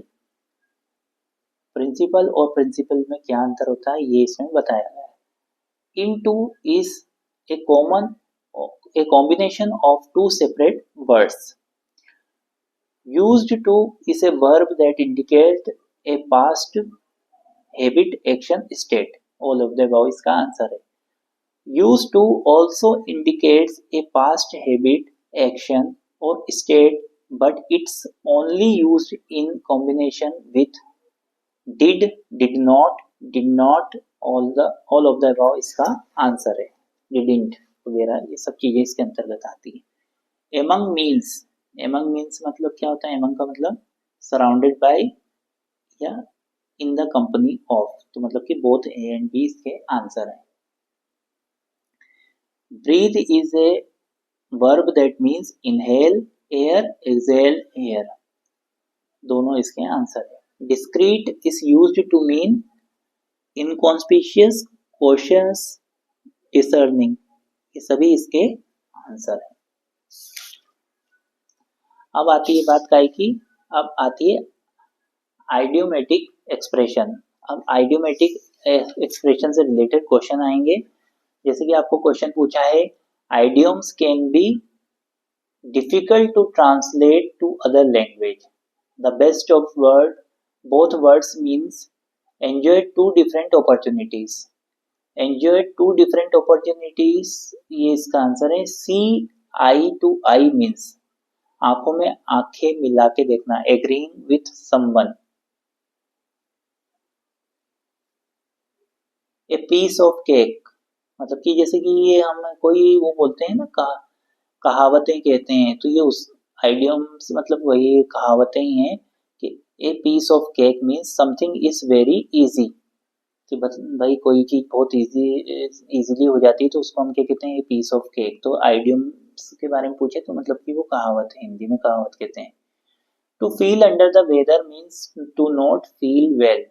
प्रिंसिपल और प्रिंसिपल में क्या अंतर होता है ये इसमें बताया गया है। Into is a combination of two separate words. Used to is a verb that indicates a past habit, action, state. All of the above इसका आंसर है। Used to also indicates a past habit, action or state, but it's only used in combination with did not, all of the above इसका आंसर है। didn't वगैरह ये सब चीजें इसके अंतर्गत आती है। among means मतलब क्या होता है? among का मतलब सराउंडेड बाय या इन द कंपनी ऑफ, तो मतलब कि बोथ ए एंड बी इसके आंसर है। Breathe is a verb that means inhale air, exhale air, दोनों इसके आंसर है। Discreet is used to mean inconspicuous, cautious, discerning, ये सभी इसके आंसर है। अब आती है बात काय की, अब आती है आइडियोमेटिक एक्सप्रेशन। अब आइडियोमेटिक एक्सप्रेशन से रिलेटेड क्वेश्चन आएंगे। जैसे कि आपको क्वेश्चन पूछा है, idioms can be difficult to translate to other language, the best of word both words means enjoy two different opportunities. Enjoy two different opportunities ये इसका आंसर है। सी आई टू आई मीन्स आंखों में आंखें मिला के देखना, agreeing with someone. A piece of cake मतलब कि जैसे कि ये हम कोई वो बोलते हैं ना, कहावतें कहते हैं, तो ये उस आइडियम्स मतलब वही कहावतें ही हैं कि a piece of cake means something is very easy, कि भाई कोई चीज बहुत इजीली हो जाती है तो उसको हम क्या कहते हैं, ए पीस ऑफ केक। तो आइडियम्स के बारे में पूछे तो मतलब कि वो कहावत है, हिंदी में कहावत कहते हैं। To feel under the weather means to not feel well.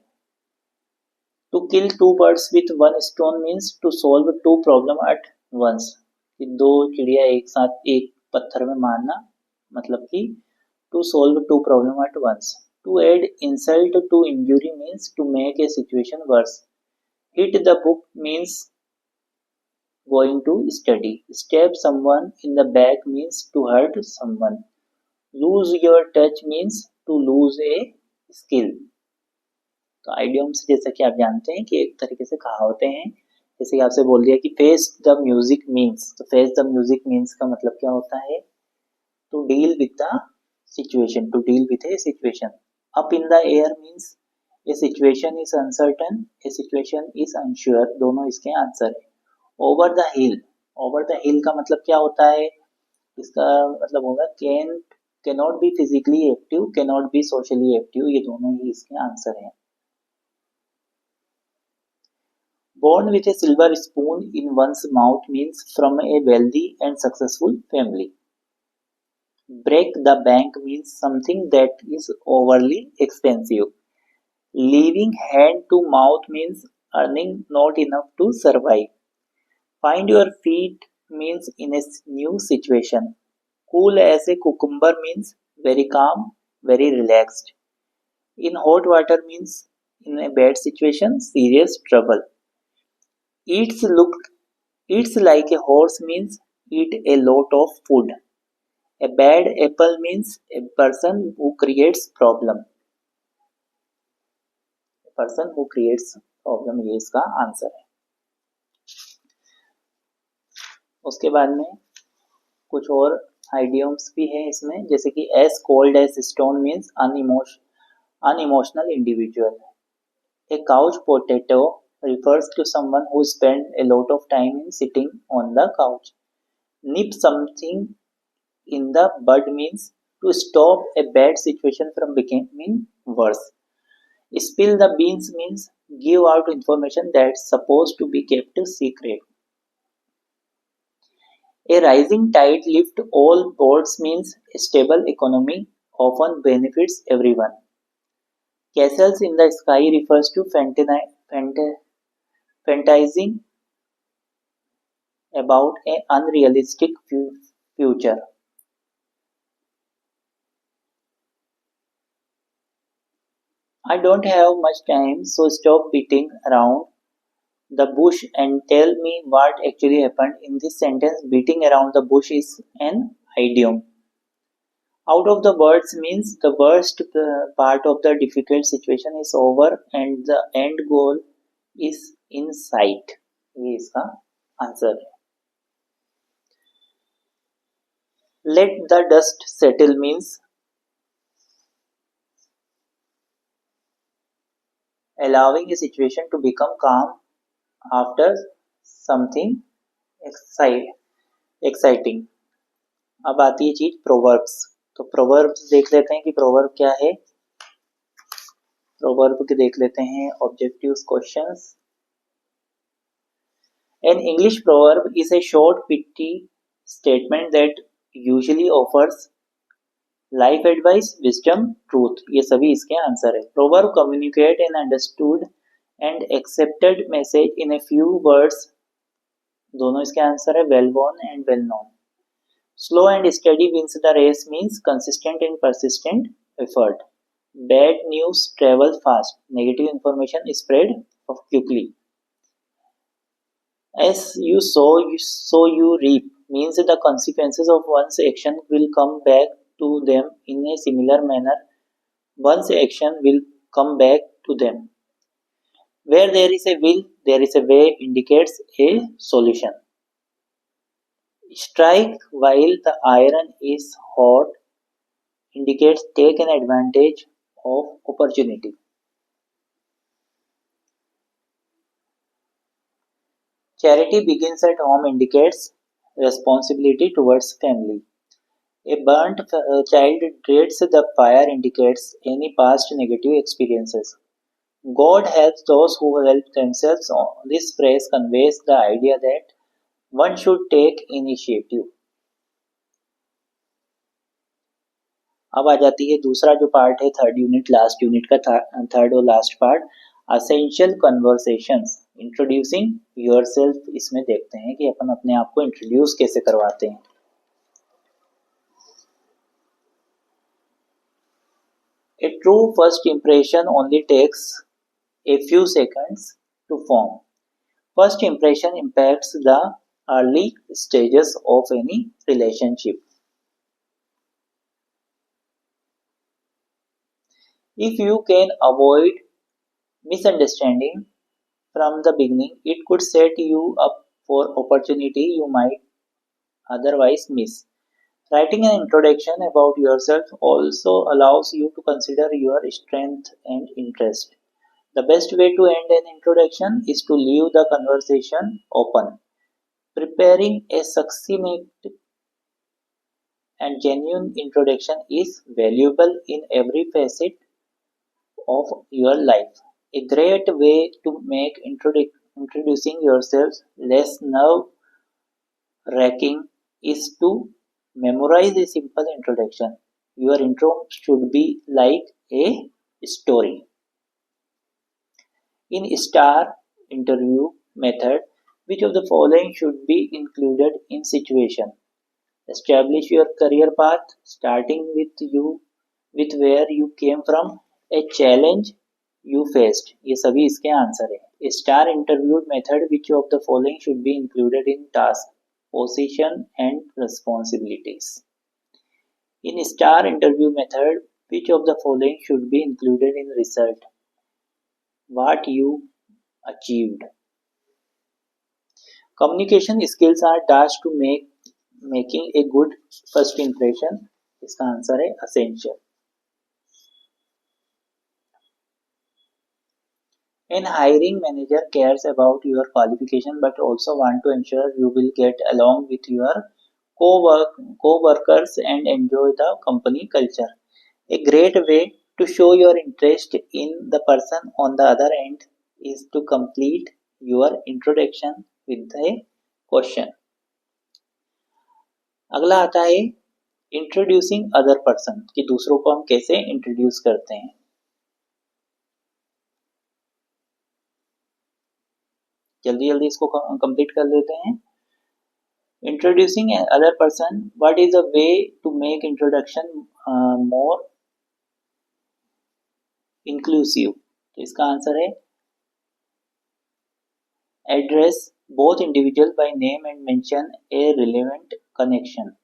To kill two birds with one stone means to solve two problem at once, कि दो चिड़िया एक साथ एक पत्थर में मारना, मतलब कि to solve two problem at once. To add insult to injury means to make a situation worse. Hit the book means going to study. Stab someone in the back means to hurt someone. Lose your touch means to lose a skill. तो आइडियम्स जैसा कि आप जानते हैं कि एक तरीके से कहावतें हैं। जैसे कि आपसे बोल दिया कि फेस द म्यूजिक मीन्स, तो फेस द म्यूजिक मीन्स का मतलब क्या होता है? To deal with the situation, to deal with a situation. Up in the air means a situation is uncertain, a situation is unsure, दोनों इसके आंसर है। Over the hill, over the hill का मतलब क्या होता है? इसका मतलब होगा can not be physically active, can not be socially active, ये दोनों ही इसके आंसर हैं। Born with a silver spoon in one's mouth means from a wealthy and successful family. Break the bank means something that is overly expensive. Living hand to mouth means earning not enough to survive. Find your feet means in a new situation. Cool as a cucumber means very calm, very relaxed. In hot water means in a bad situation, serious trouble. Eats like a horse means eat a lot of food. A bad apple means a person who creates problem. A person who creates problem, ये इसका आंसर है। उसके बाद में कुछ और आइडियम्स भी है इसमें, जैसे कि as cold as stone means unemotional individual. A couch potato refers to someone who spends a lot of time in sitting on the couch. Nip something in the bud means to stop a bad situation from becoming worse. Spill the beans means give out information that's supposed to be kept secret. A rising tide lifts all boats means a stable economy often benefits everyone. Castles in the sky refers to fantasizing about an unrealistic future. I don't have much time, so stop beating around the bush and tell me what actually happened. In this sentence, beating around the bush is an idiom. Out of the words means the worst part of the difficult situation is over and the end goal is in sight. ये इसका आंसर है. Let the dust settle means allowing a situation to become calm after something exciting. अब आती है चीज प्रोवर्ब्स. तो प्रोवर्ब्स देख लेते हैं कि प्रोवर्ब क्या है. प्रोवर्ब के देख लेते हैं objective questions. An English proverb is a short pithy statement that usually offers life advice, wisdom, truth. ये सभी इसके आंसर है. Proverb communicate an understood and accepted message in a few words. दोनों इसके आंसर है. Well born and well known. Slow and steady wins the race means consistent and persistent effort. Bad news travel fast. Negative information spread quickly. As you sow, so you reap means the consequences of one's action will come back to them in a similar manner. One's action will come back to them. Where there is a will, there is a way indicates a solution. Strike while the iron is hot indicates take an advantage of opportunity. Charity begins at home indicates responsibility towards family. A burnt child dreads the fire indicates any past negative experiences. God helps those who help themselves. This phrase conveys the idea that one should take initiative. अब आ जाती है दूसरा जो पार्ट है, थर्ड यूनिट, लास्ट यूनिट का थर्ड और last part, essential conversations. Introducing yourself. इसमें देखते हैं कि अपन अपने आप को इंट्रोड्यूस कैसे करवाते हैं. A true first impression only takes a few seconds to form. First impression impacts the early stages of any relationship. If you can avoid misunderstanding from the beginning, it could set you up for opportunity you might otherwise miss. Writing an introduction about yourself also allows you to consider your strength and interest. The best way to end an introduction is to leave the conversation open. Preparing a succinct and genuine introduction is valuable in every facet of your life. A great way to make introducing yourself less nerve-wracking is to memorize a simple introduction. Your intro should be like a story. In STAR interview method, which of the following should be included in situation? Establish your career path, starting with where you came from, a challenge you faced. ये सभी इसके आंसर है. Star interview method, which of the following should be included in task, position and responsibilities. In star interview method, which of the following should be included in result, what you achieved. Communication skills are tasked to making a good first impression. इसका आंसर है essential. An hiring manager cares about your qualification but also want to ensure you will get along with your co-workers and enjoy the company culture. A great way to show your interest in the person on the other end is to complete your introduction with a question. अगला आता है इंट्रोड्यूसिंग अदर पर्सन, कि दूसरों को हम कैसे इंट्रोड्यूस करते हैं. जल्दी जल्दी इसको कंप्लीट कर लेते हैं. Introducing another person. What is a way to make introduction more inclusive? तो इसका आंसर है address both individual by name and mention a relevant connection.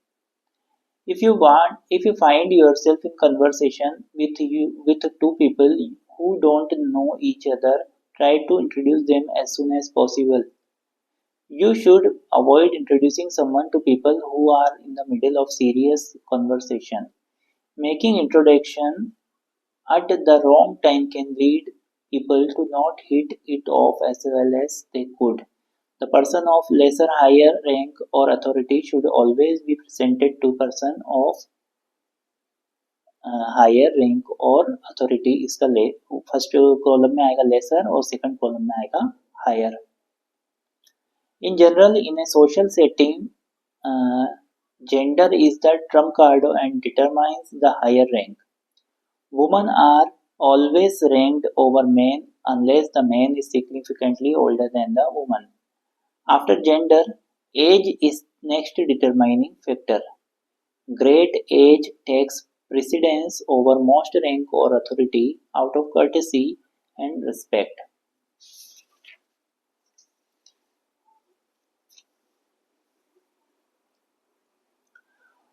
If you find yourself in conversation with two people who don't know each other, try to introduce them as soon as possible. You should avoid introducing someone to people who are in the middle of serious conversation. Making introduction at the wrong time can lead people to not hit it off as well as they could. The person of lesser higher rank or authority should always be presented to person of higher rank और authority. इसका फर्स्ट कॉलम में आएगा lesser और सेकंड कॉलम में आएगा higher. In general, in a social setting, gender is the trump card and determines the higher rank. Women are always ranked over men unless the man is significantly older than the woman. After gender, age is next determining factor. Great age takes precedence over most rank or authority out of courtesy and respect.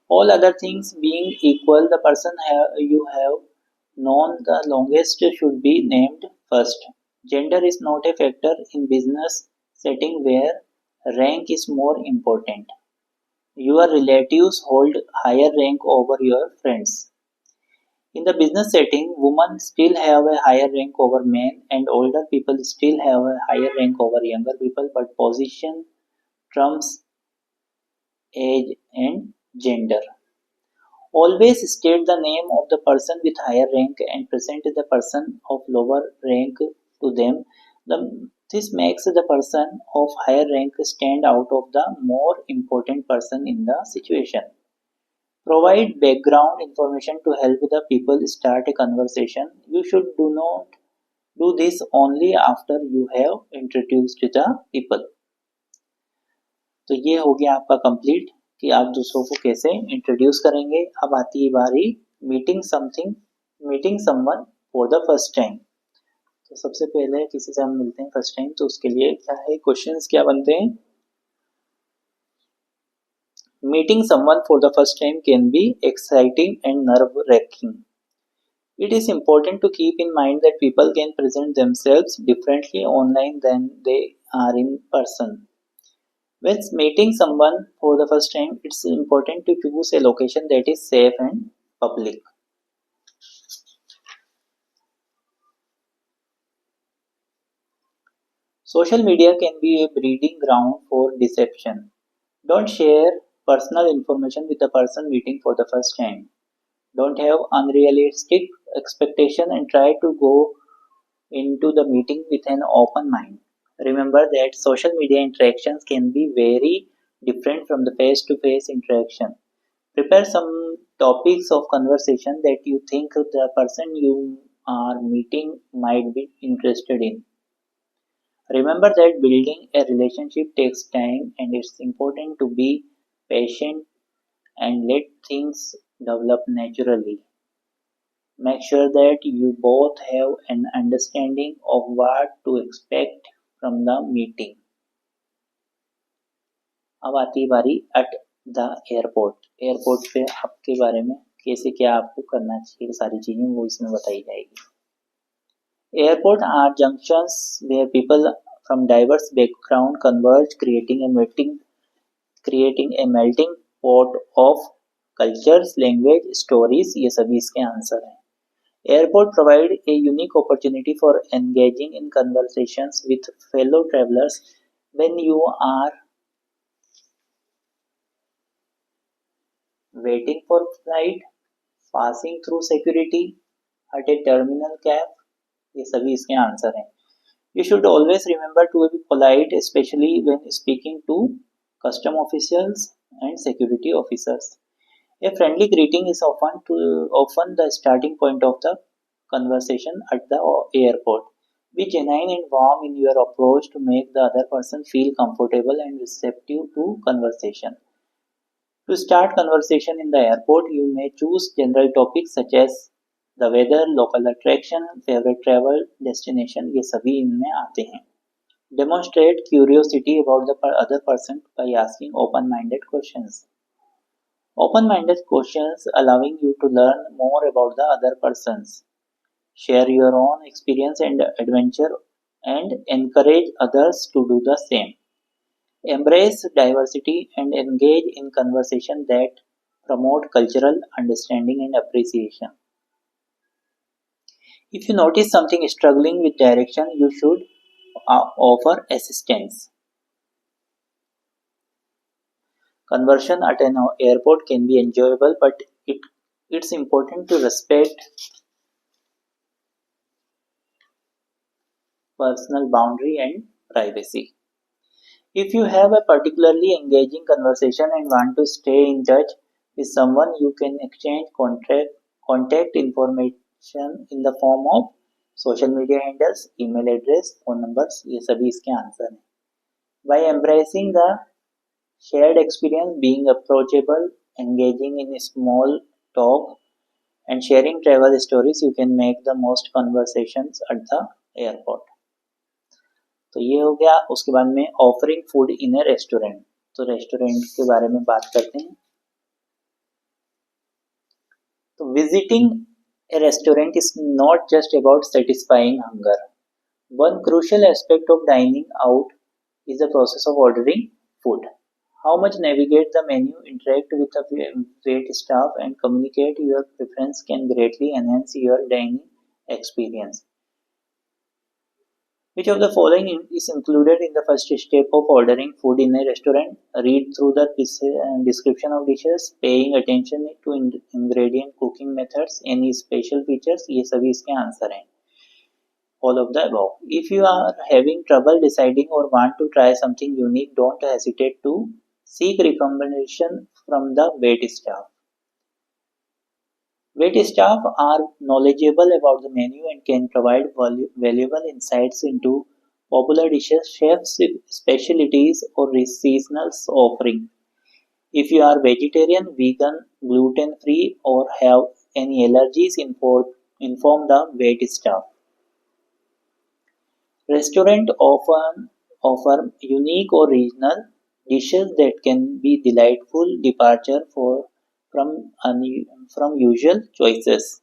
All other things being equal, the person you have known the longest should be named first. Gender is not a factor in business setting where rank is more important. Your relatives hold higher rank over your friends. In the business setting, women still have a higher rank over men and older people still have a higher rank over younger people, but position trumps age and gender. Always state the name of the person with higher rank and present the person of lower rank to them. This makes the person of higher rank stand out of the more important person in the situation. Provide background information to help the people start a conversation. You should do not do this only after you have introduced the people. तो ये हो गया आपका कंप्लीट कि आप दूसरों को कैसे इंट्रोड्यूस करेंगे. अब आती है बारी meeting someone for the first time. तो सबसे पहले किसी से हम मिलते हैं फर्स्ट टाइम, तो उसके लिए क्या है, क्वेश्चंस क्या बनते हैं. Meeting someone for the first time can be exciting and nerve ranking. It is important to keep in mind that people can present themselves differently online than they are in person. When meeting someone for the first time, it's important to choose a location that is safe and public. Social media can be a breeding ground for deception. Don't share personal information with the person meeting for the first time. Don't have unrealistic expectation and try to go into the meeting with an open mind. Remember that social media interactions can be very different from the face-to-face interaction. Prepare some topics of conversation that you think the person you are meeting might be interested in. Remember that building a relationship takes time and it's important to be patient and let things develop naturally. Make sure that you both have an understanding of what to expect from the meeting. अब आती है बारी एट द एयरपोर्ट. एयरपोर्ट पे आपके बारे में कैसे क्या आपको करना चाहिए, सारी चीजें वो इसमें बताई जाएगी. Airport are junctions where people from diverse background converge, creating a melting pot of cultures, language, stories. ये सभी इसके आंसर हैं. Airport provide a unique opportunity for engaging in conversations with fellow travelers when you are waiting for flight, passing through security at a terminal cap. ये सभी इसके आंसर हैं. You should always remember to be polite, especially when speaking to custom officials and security officers. A friendly greeting is often the starting point of the conversation at the airport. Be genuine and warm in your approach to make the other person feel comfortable and receptive to conversation. To start conversation in the airport, you may choose general topics such as the weather, local attraction, favorite travel destination. ये सभी इनमें आते हैं. Demonstrate curiosity about the other person by asking open-minded questions. Open-minded questions allowing you to learn more about the other persons. Share your own experience and adventure and encourage others to do the same. Embrace diversity and engage in conversation that promote cultural understanding and appreciation. If you notice something struggling with direction, you should offer assistance. Conversion at an airport can be enjoyable, but it's important to respect personal boundary and privacy. If you have a particularly engaging conversation and want to stay in touch with someone, you can exchange contact information in the form of social media handles, email address, phone numbers. ये सभी इसके आंसर हैं. By embracing the shared experience, being approachable, engaging in small talk, and sharing travel stories, you can make the most conversations at the airport. तो ये हो गया. उसके बाद में offering food in A restaurant. तो रेस्टोरेंट के बारे में बात करते हैं. तो visiting A restaurant is not just about satisfying hunger. One crucial aspect of dining out is the process of ordering food. How much navigate the menu, interact with the wait staff, and communicate your preference can greatly enhance your dining experience. Which of the following is included in the first step of ordering food in a restaurant? Read through the description of dishes, paying attention to ingredient, cooking methods, any special features. ये सभी इसके आंसर हैं. All of the above. If you are having trouble deciding or want to try something unique, don't hesitate to seek recommendation from the wait staff. Wait staff are knowledgeable about the menu and can provide valuable insights into popular dishes, chefs' specialties, or seasonal offering. If you are vegetarian, vegan, gluten-free, or have any allergies, inform the wait staff. Restaurants often offer unique or regional dishes that can be delightful departure from usual choices.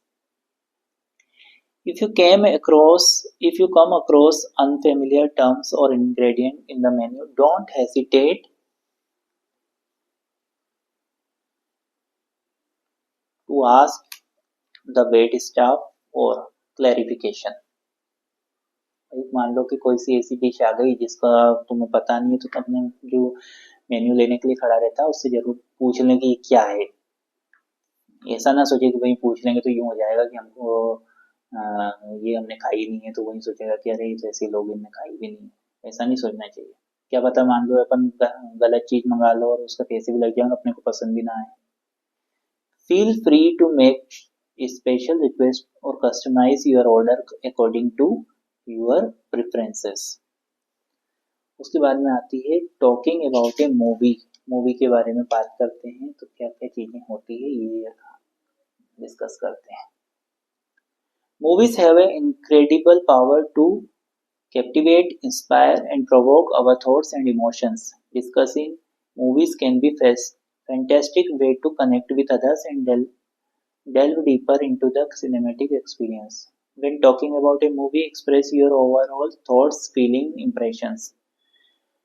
If you come across unfamiliar terms or ingredients in the menu, don't hesitate to ask the wait staff for clarification. एक मान लो कि कोई सी ऐसी डिश आ गई जिसका तुम्हें पता नहीं है, तो अपने जो मेन्यू लेने के लिए खड़ा रहता है उससे जरूर पूछ लें कि क्या है. ऐसा ना सोचे कि भाई पूछ लेंगे तो यूं हो जाएगा कि हमको ये हमने खाई नहीं है, तो वही सोचेगा कि अरे तो ऐसे लोग इनने खाई भी नहीं. ऐसा नहीं सोचना चाहिए. क्या पता मान लो अपन गलत चीज मंगा लो और उसका पैसे भी लग जाए और अपने को पसंद भी ना आए. Feel free to make special request और customise your order according to your preferences. उसके बाद में आती है talking about a movie. Movie के बारे में बात करते हैं. तो क्या क्या चीजें होती है ये डिस्कस करते हैं. Movies have an incredible power to captivate, inspire, and provoke our thoughts and emotions. Discussing movies can be a fantastic way to connect with others and delve deeper into the cinematic experience. When talking about a movie, express your overall thoughts, feelings, impressions.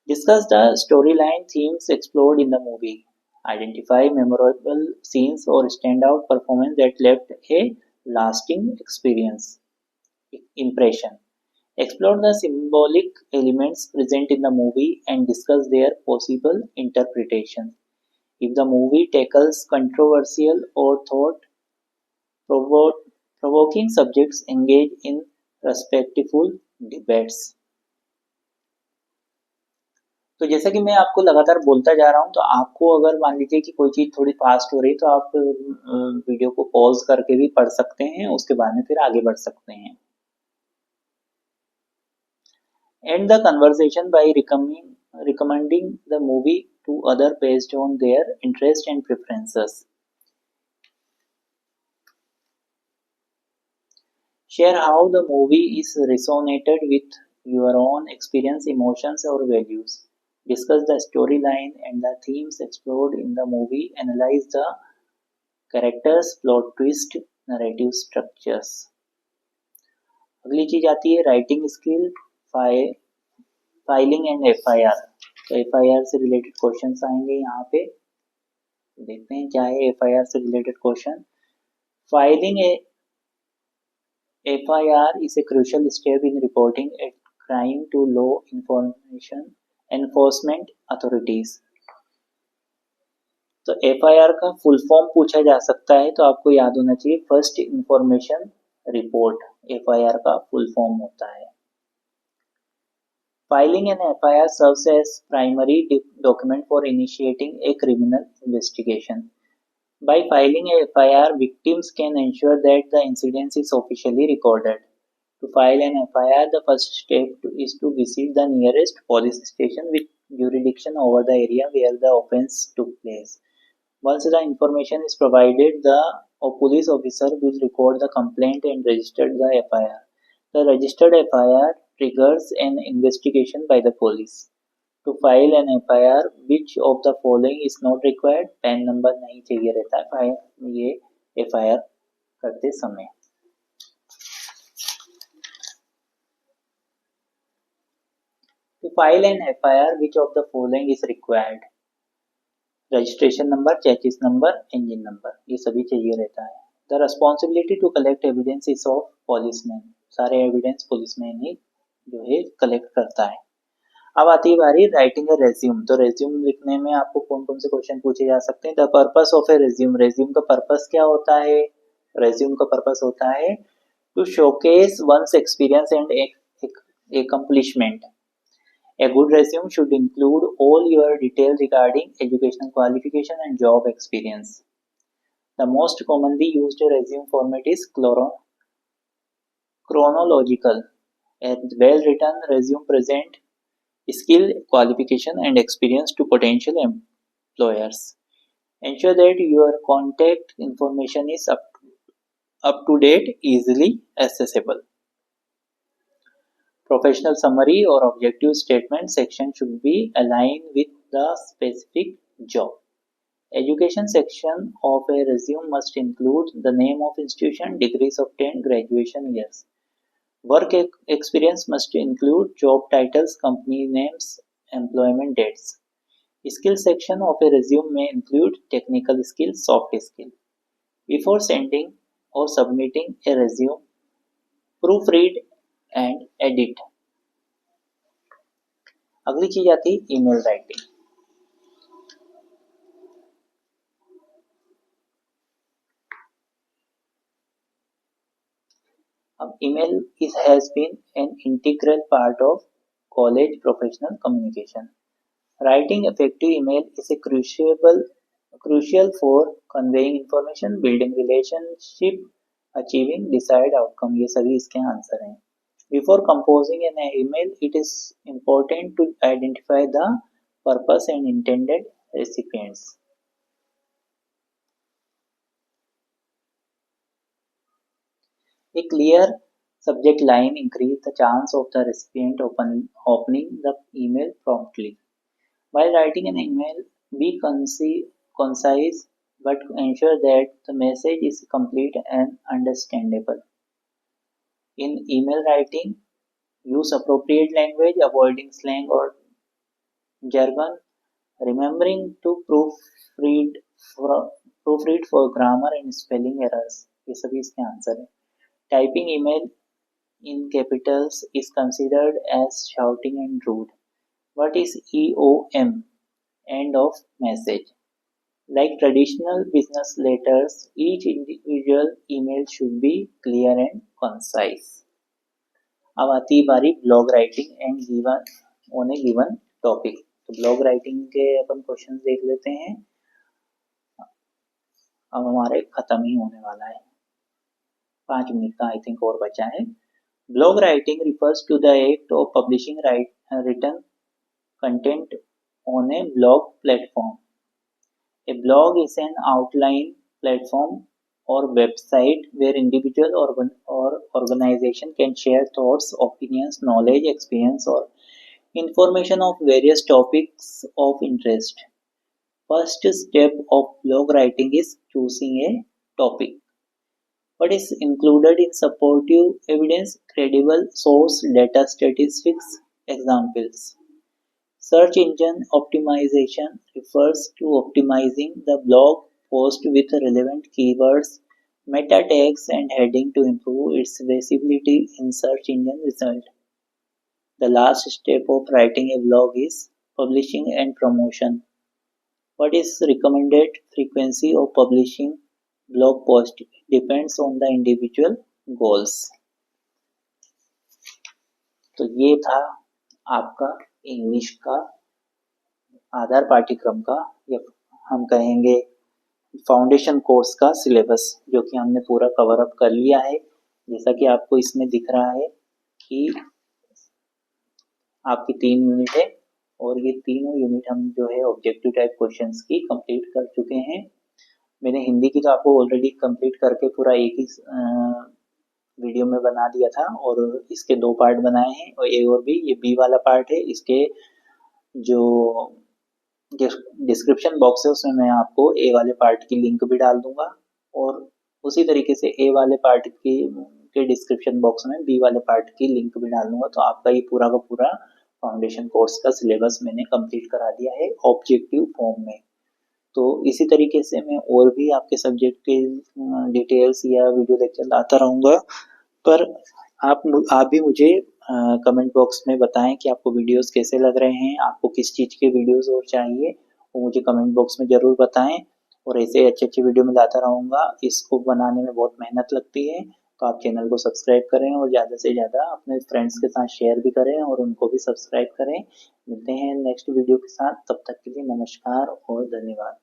Discuss the storyline themes explored in the movie. Identify memorable scenes or standout performance that left a lasting impression. Explore the symbolic elements present in the movie and discuss their possible interpretations. If the movie tackles controversial or thought-provoking subjects, engage in respectful debates. तो जैसा कि मैं आपको लगातार बोलता जा रहा हूं, तो आपको अगर मान लीजिए कि कोई चीज थोड़ी फास्ट हो रही तो आप वीडियो को पॉज करके भी पढ़ सकते हैं, उसके बाद में फिर आगे बढ़ सकते हैं. End the conversation by recommending the movie to other based on their interest and preferences. Share how the movie is resonated with your own experience, emotions, or values. Discuss the storyline and the themes explored in the movie. Analyze the characters, plot twist, narrative structures. अगली चीज आती है writing skill, filing and FIR. तो एफआईआर से रिलेटेड क्वेश्चंस आएंगे यहाँ पे, देखते हैं क्या है एफआईआर से related question. Filing FIR is a crucial step in reporting a crime to law enforcement authorities। तो एफआईआर का फुल फॉर्म पूछा जा सकता है, तो आपको याद होना चाहिए फर्स्ट इंफॉर्मेशन रिपोर्ट एफआईआर का फुल फॉर्म होता है। Filing an FIR serves as primary document for initiating a criminal investigation. By filing a FIR, victims can ensure that the incident is officially recorded. To file an FIR, the first step is to visit the nearest police station with jurisdiction over the area where the offence took place. Once the information is provided, the police officer will record the complaint and register the FIR. The registered FIR triggers an investigation by the police. To file an FIR, which of the following is not required? Pan number नहीं चाहिए रहता है ये FIR करते समय। To file an FIR, which of the following is required? Registration number, chassis number, engine number, ये सभी चाहिए रहता है। The responsibility to collect evidence is of policeman, सारे एविडेंस पुलिसमैन ही जो है कलेक्ट करता है। अब आती है बारी राइटिंग ए रेज्यूम। तो रेज्यूम लिखने में आपको कौन कौन से क्वेश्चन पूछे जा सकते हैं। The purpose of a resume, resume का पर्पस क्या होता है? रेज्यूम का पर्पस होता है to showcase one's experience and accomplishment. A good resume should include all your details regarding educational qualification and job experience. The most commonly used resume format is chronological. A well-written resume presents skill, qualification, and experience to potential employers. Ensure that your contact information is up to date, easily accessible. Professional summary or objective statement section should be aligned with the specific job. Education section of a resume must include the name of institution, degrees obtained, graduation years. Work experience must include job titles, company names, employment dates. Skill section of a resume may include technical skills, soft skills. Before sending or submitting a resume, proofread and edit. अगली चीज आती है ईमेल राइटिंग। अब ईमेil has been an integral part of college professional communication. Writing effective email is a crucial for conveying information, building relationship, achieving desired outcome। ये सभी इसके आंसर हैं। Before composing an email, it is important to identify the purpose and intended recipients. A clear subject line increases the chance of the recipient opening the email promptly. While writing an email, be concise but ensure that the message is complete and understandable. In email writing, use appropriate language, avoiding slang or jargon, remembering to proofread for grammar and spelling errors। ये सभी इसके आंसर है। Typing email in capitals is considered as shouting and rude. What is EOM? End of message. Like traditional business letters, each individual email should be clear and concise. अब आती है बारी blog writing and given on A given topic. तो ब्लॉग राइटिंग के अपन क्वेश्चन देख लेते हैं। अब हमारे खत्म ही होने वाला है, 5 मिनट का आई थिंक और बचा है। Blog writing refers to the act of publishing written content on a blog platform. A blog is an outline platform or website where individual or organization can share thoughts, opinions, knowledge, experience, or information of various topics of interest. First step of blog writing is choosing a topic. What is included in supportive evidence, credible source, data, statistics, examples. Search engine optimization refers to optimizing the blog post with relevant keywords, meta tags, and heading to improve its visibility in search engine result. The last step of writing a blog is publishing and promotion. What is recommended frequency of publishing blog post depends on the individual goals. तो ये था आपका इंग्लिश का आधार पाठ्यक्रम का या हम कहेंगे फाउंडेशन कोर्स का सिलेबस, जो कि हमने पूरा कवर अप कर लिया है। जैसा कि आपको इसमें दिख रहा है कि आपकी 3 यूनिट है और ये तीनों यूनिट हम जो है ऑब्जेक्टिव टाइप क्वेश्चंस की कंप्लीट कर चुके हैं। मैंने हिंदी की तो आपको ऑलरेडी कंप्लीट करके पूरा एक ही वीडियो में बना दिया था और इसके 2 पार्ट बनाए हैं, और ए और बी। ये बी वाला पार्ट है। इसके जो डिस्क्रिप्शन बॉक्स है उसमें मैं आपको ए वाले पार्ट की लिंक भी डाल दूंगा, और उसी तरीके से ए वाले पार्ट की के डिस्क्रिप्शन बॉक्स में बी वाले पार्ट की लिंक भी डाल दूंगा। तो आपका ये पूरा का पूरा फाउंडेशन कोर्स का सिलेबस मैंने कंप्लीट करा दिया है ऑब्जेक्टिव फॉर्म में। तो इसी तरीके से मैं और भी आपके सब्जेक्ट के डिटेल्स या वीडियो लेक्चर लाता रहूँगा, पर आप भी मुझे कमेंट बॉक्स में बताएं कि आपको वीडियोस कैसे लग रहे हैं, आपको किस चीज़ के वीडियोस और चाहिए, वो मुझे कमेंट बॉक्स में ज़रूर बताएं। और ऐसे अच्छे अच्छे वीडियो में लाता रहूँगा। इसको बनाने में बहुत मेहनत लगती है, तो आप चैनल को सब्सक्राइब करें और ज़्यादा से ज़्यादा अपने फ्रेंड्स के साथ शेयर भी करें और उनको भी सब्सक्राइब करें। मिलते हैं नेक्स्ट वीडियो के साथ, तब तक के लिए नमस्कार और धन्यवाद।